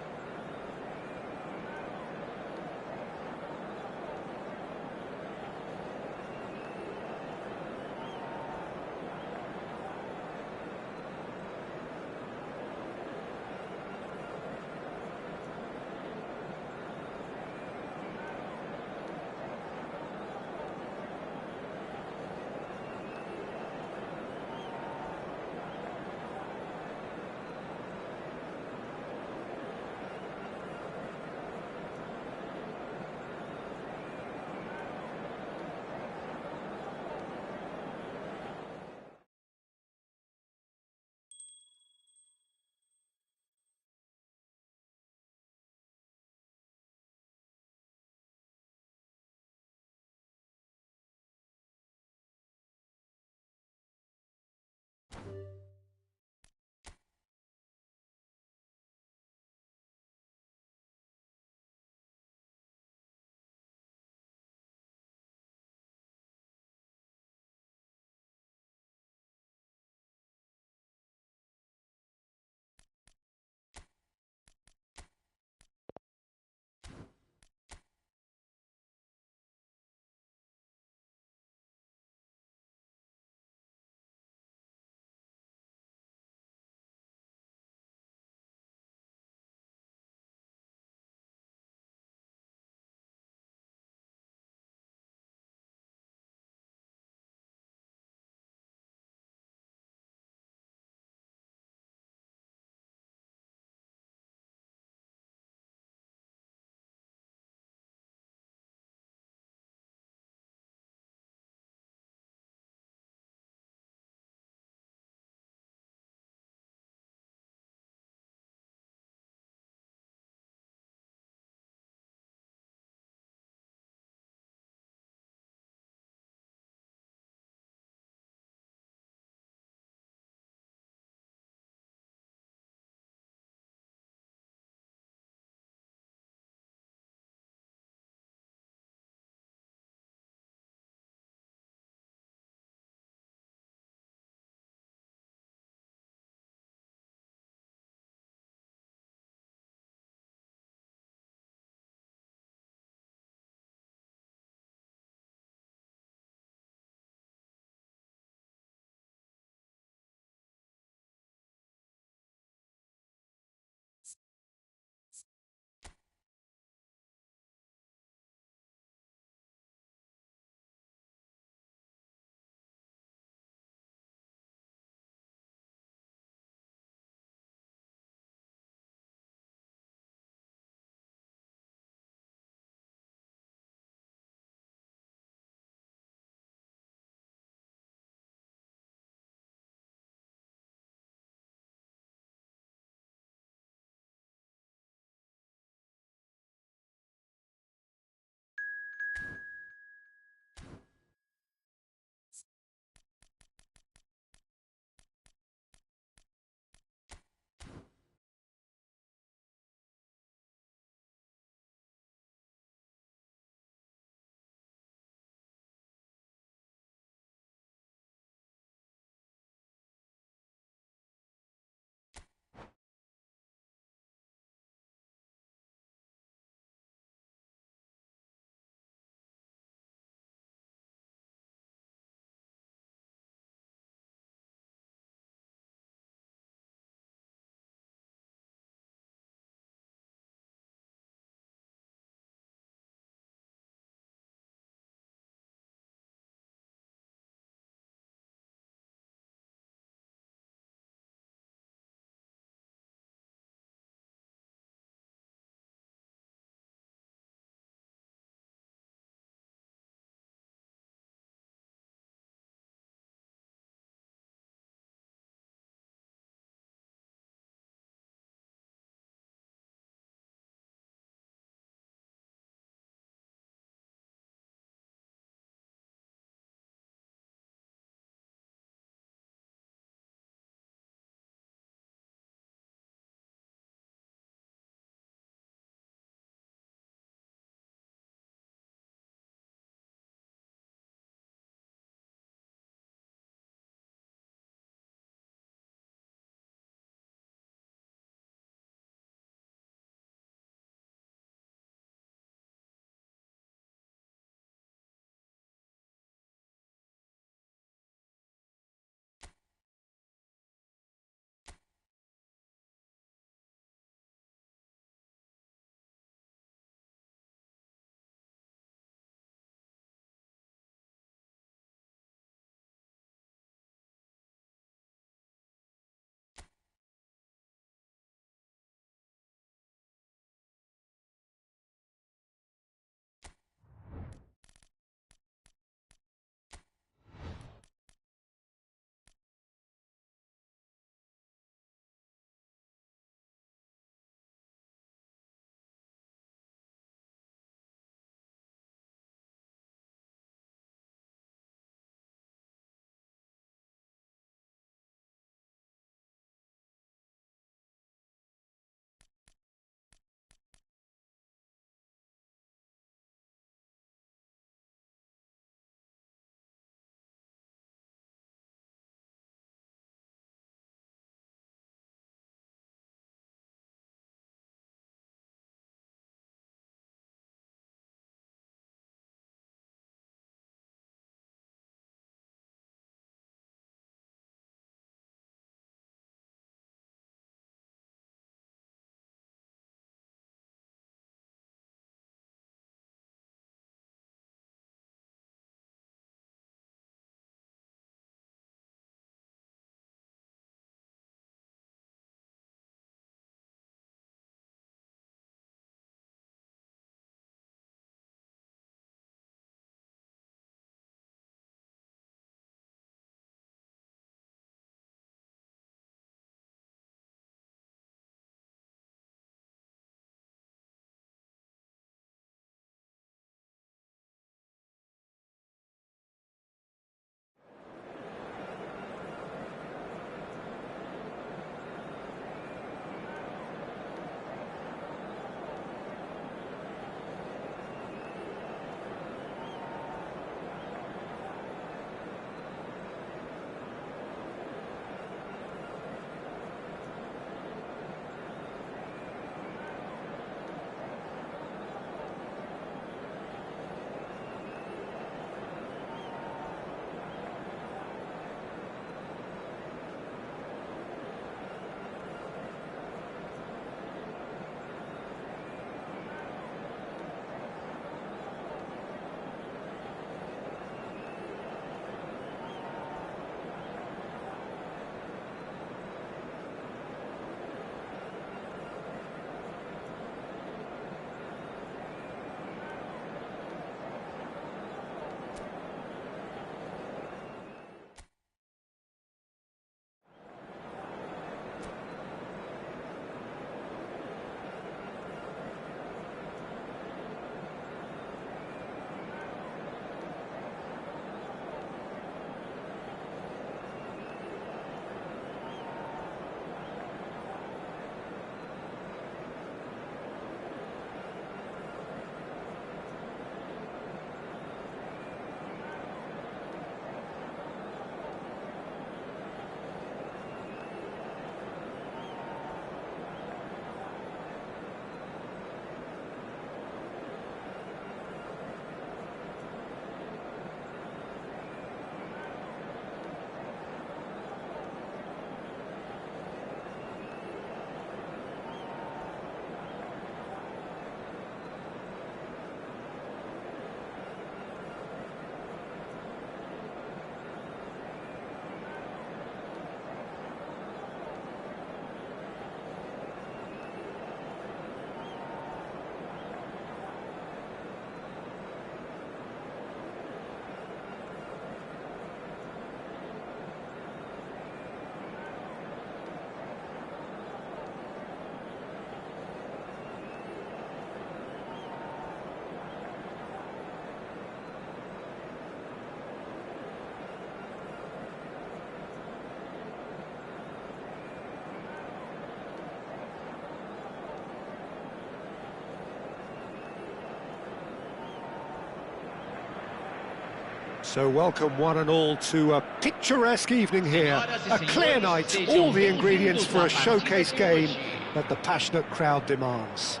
So welcome one and all to a picturesque evening here, a clear night, all the ingredients for a showcase game that the passionate crowd demands.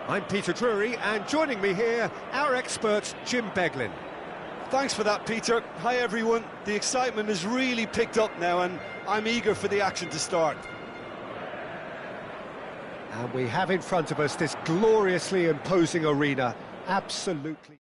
I'm Peter Drury, and joining me here, our expert Jim Beglin. Thanks for that, Peter. Hi everyone. The excitement has really picked up now and I'm eager for the action to start. And we have in front of us this gloriously imposing arena, absolutely.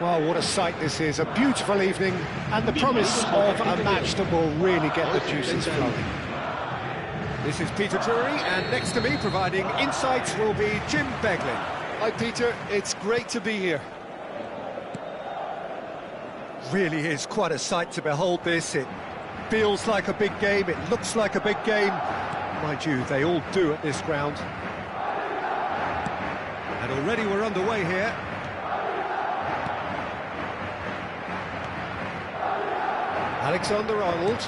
Well, what a sight this is, a beautiful evening, and the promise of a match that will really get the juices flowing. This is Peter Drury, and next to me, providing insights, will be Jim Beglin. Hi Peter, it's great to be here. Really is quite a sight to behold this. It feels like a big game, it looks like a big game. Mind you, they all do at this ground. And already we're underway here. Alexander-Arnold.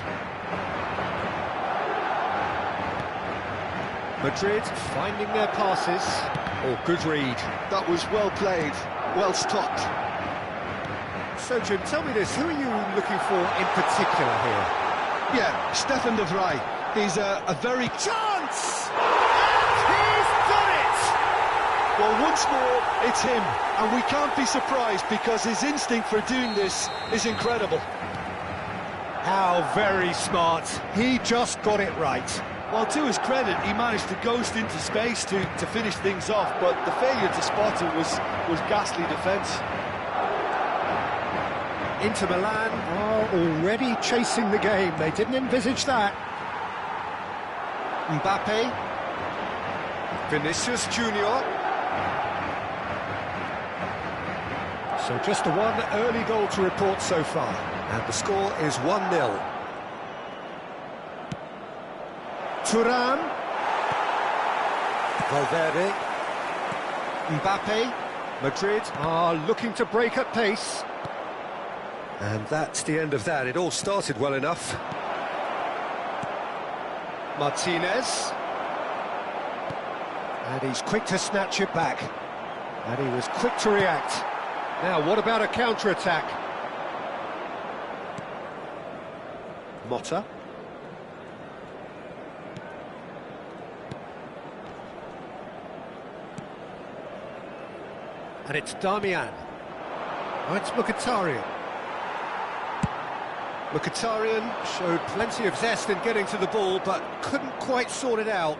Madrid finding their passes. Oh, good read. That was well played, well stopped. So, Jim, tell me this, who are you looking for in particular here? Yeah, Stefan de Vrij. He's a very... Chance! And he's done it! Well, once more, it's him. And we can't be surprised because his instinct for doing this is incredible. How very smart. He just got it right. Well, to his credit, he managed to ghost into space to finish things off, but the failure to spot it was ghastly defence. Inter Milan are already chasing the game. They didn't envisage that. Mbappe. Vinicius Junior. So just the one early goal to report so far. And the score is 1-0. Thuram. Valverde. Mbappe. Madrid are looking to break at pace. And that's the end of that. It all started well enough. Martinez. And he's quick to snatch it back. And he was quick to react. Now, what about a counter-attack? Motta. And it's Darmian. Oh, it's Mkhitaryan. Mkhitaryan showed plenty of zest in getting to the ball, but couldn't quite sort it out.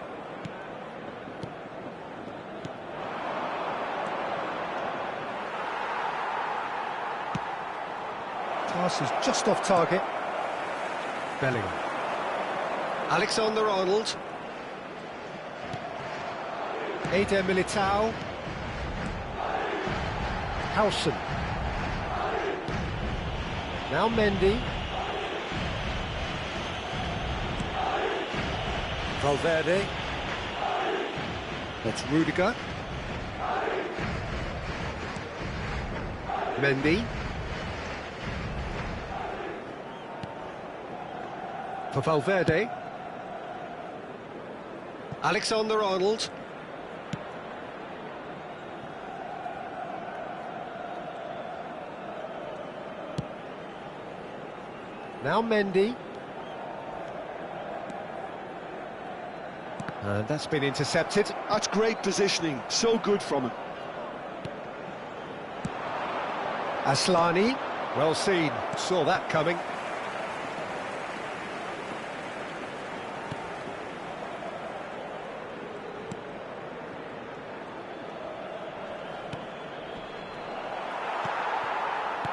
Pass is just off target. Bellingham. Alexander-Arnold. Eder Militao. Howson. Now Mendy. Valverde. That's Rudiger. Mendy. For Valverde. Alexander-Arnold. Now Mendy. And that's been intercepted. That's great positioning, so good from him. Aslani. Well seen, saw that coming.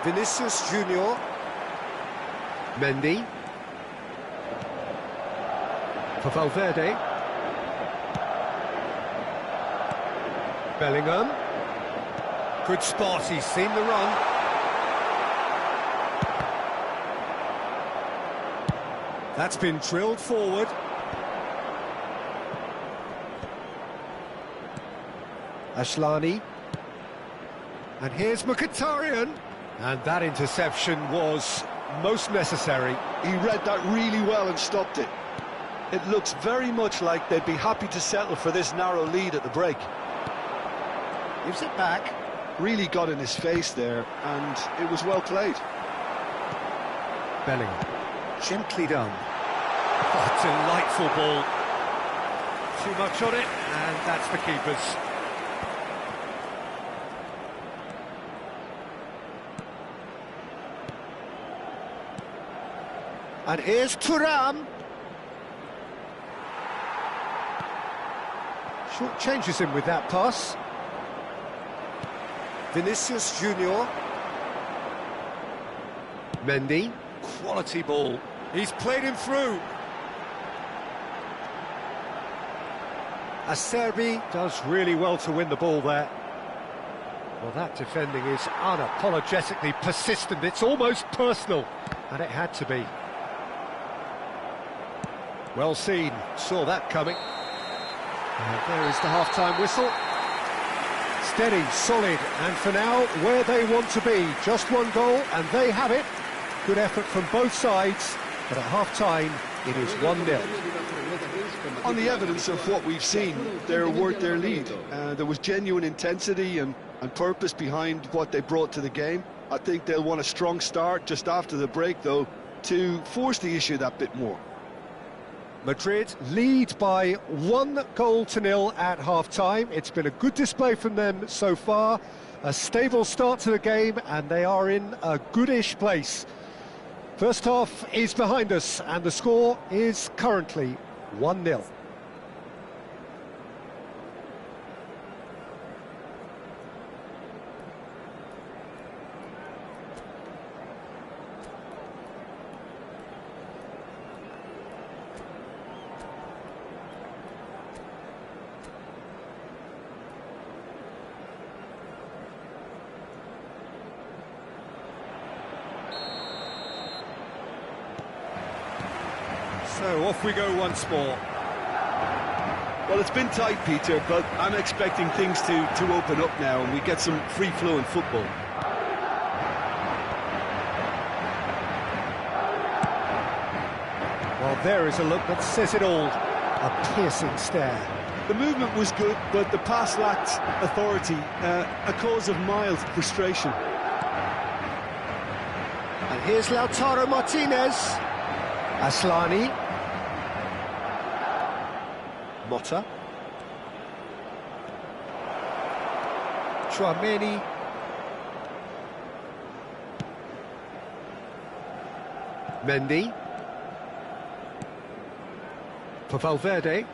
Vinicius Junior. Mendy. For Valverde. Bellingham. Good spot, he's seen the run. That's been drilled forward. Aslani. And here's Mkhitaryan. And that interception was most necessary. He read that really well and stopped it. It looks very much like they'd be happy to settle for this narrow lead at the break. Gives it back. Really got in his face there, and it was well played. Bellingham. Gently done. Oh, delightful ball. Too much on it, and that's the keeper's. And here's Thuram. Short changes him with that pass. Vinicius Junior. Mendy, quality ball. He's played him through. Acerbi does really well to win the ball there. Well, that defending is unapologetically persistent. It's almost personal, and it had to be. Well seen, saw that coming. And there is the half-time whistle. Steady, solid, and for now, where they want to be. Just one goal, and they have it. Good effort from both sides, but at half-time, it is 1-0. On the evidence of what we've seen, they're worth their lead. There was genuine intensity and purpose behind what they brought to the game. I think they'll want a strong start just after the break, though, to force the issue that bit more. Madrid lead by 1-0 at half-time. It's been a good display from them so far. A stable start to the game, and they are in a goodish place. First half is behind us, and the score is currently 1-0. So off we go once more. Well, it's been tight, Peter, but I'm expecting things to open up now and we get some free-flowing football. Well, there is a look that says it all. A piercing stare. The movement was good, but the pass lacked authority, a cause of mild frustration. And here's Lautaro Martinez. Aslani. Motta. Tchouaméni. Mendy. For Valverde.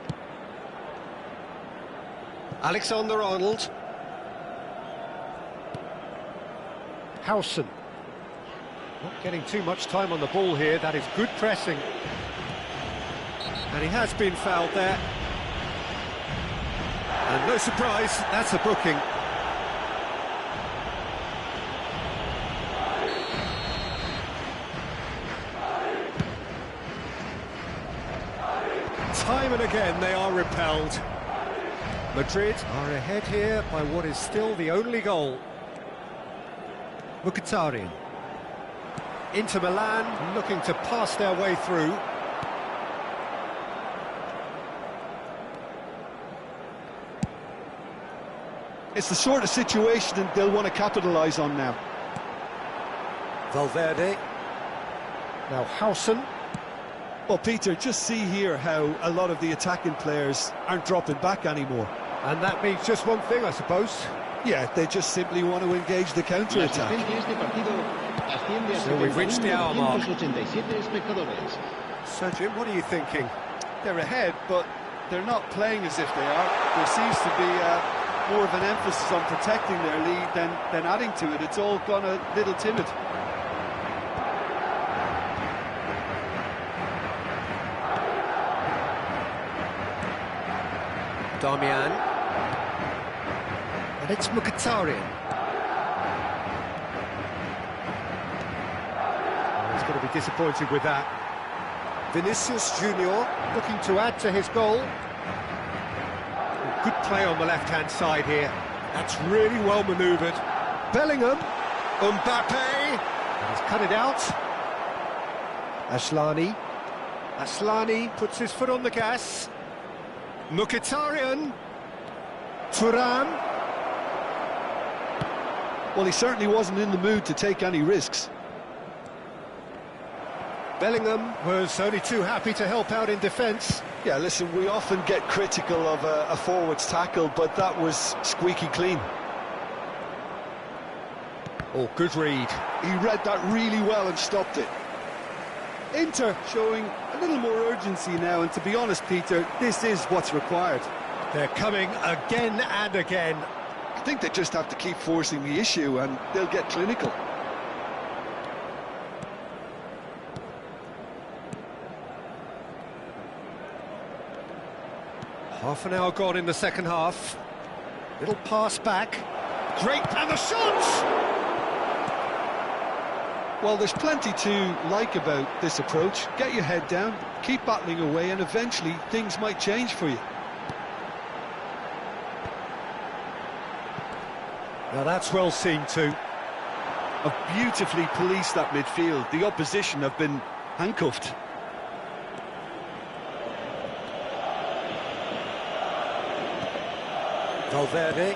Alexander-Arnold. Howson. Not getting too much time on the ball here. That is good pressing. And he has been fouled there. And no surprise, that's a booking. Time and again they are repelled. Madrid are ahead here by what is still the only goal. Mkhitaryan. Inter Milan looking to pass their way through. It's the sort of situation that they'll want to capitalise on now. Valverde. Now Howson. Well, Peter, just see here how a lot of the attacking players aren't dropping back anymore. And that means just one thing, I suppose. Yeah, they just simply want to engage the counter-attack. So we've reached the hour mark. Sergio, what are you thinking? They're ahead, but they're not playing as if they are. There seems to be more of an emphasis on protecting their lead than adding to it. It's all gone a little timid. Darmian. And it's Mkhitaryan. He's going to be disappointed with that. Vinicius Junior looking to add to his goal. Good play on the left-hand side here. That's really well manoeuvred. Bellingham. Mbappe. And he's cut it out. Aslani. Aslani puts his foot on the gas. Mkhitaryan. Thuram. Well, he certainly wasn't in the mood to take any risks. Bellingham was only too happy to help out in defence. Yeah, listen, we often get critical of a forward's tackle, but that was squeaky clean. Oh, good read. He read that really well and stopped it. Inter showing a little more urgency now, and to be honest, Peter, this is what's required. They're coming again and again. I think they just have to keep forcing the issue and they'll get clinical. Half an hour gone in the second half. Little pass back. Great, and the shot! Well, there's plenty to like about this approach. Get your head down, keep battling away, and eventually things might change for you. Now that's well seen too. Have beautifully policed that midfield. The opposition have been handcuffed. Valverde.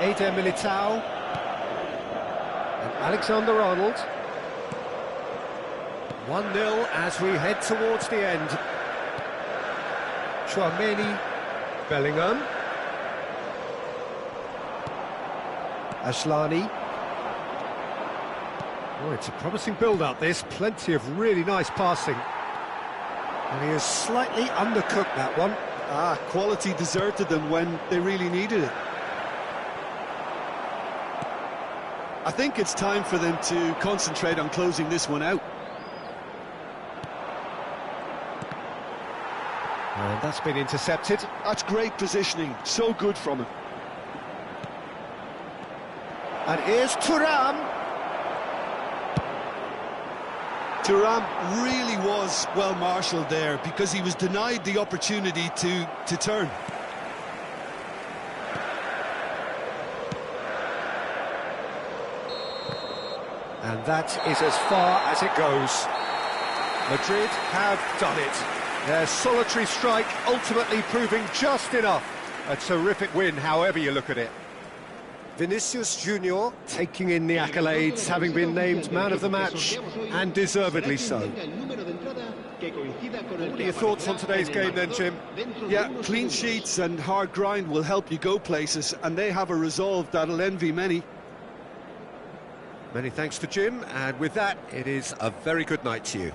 Eder Militao. And Alexander-Arnold. 1-0 as we head towards the end. Tchouaméni. Bellingham. Asllani. Oh, it's a promising build-up, this. Plenty of really nice passing. And he has slightly undercooked that one. Quality deserted them when they really needed it. I think it's time for them to concentrate on closing this one out. And that's been intercepted. That's great positioning, so good from him. And here's Thuram. Thuram really was well marshalled there because he was denied the opportunity to turn. And that is as far as it goes. Madrid have done it. Their solitary strike ultimately proving just enough. A terrific win, however you look at it. Vinicius Junior taking in the accolades, having been named man of the match, and deservedly so. What are your thoughts on today's game then, Jim? Yeah, clean sheets and hard grind will help you go places, and they have a resolve that'll envy many. Many thanks to Jim, and with that, it is a very good night to you.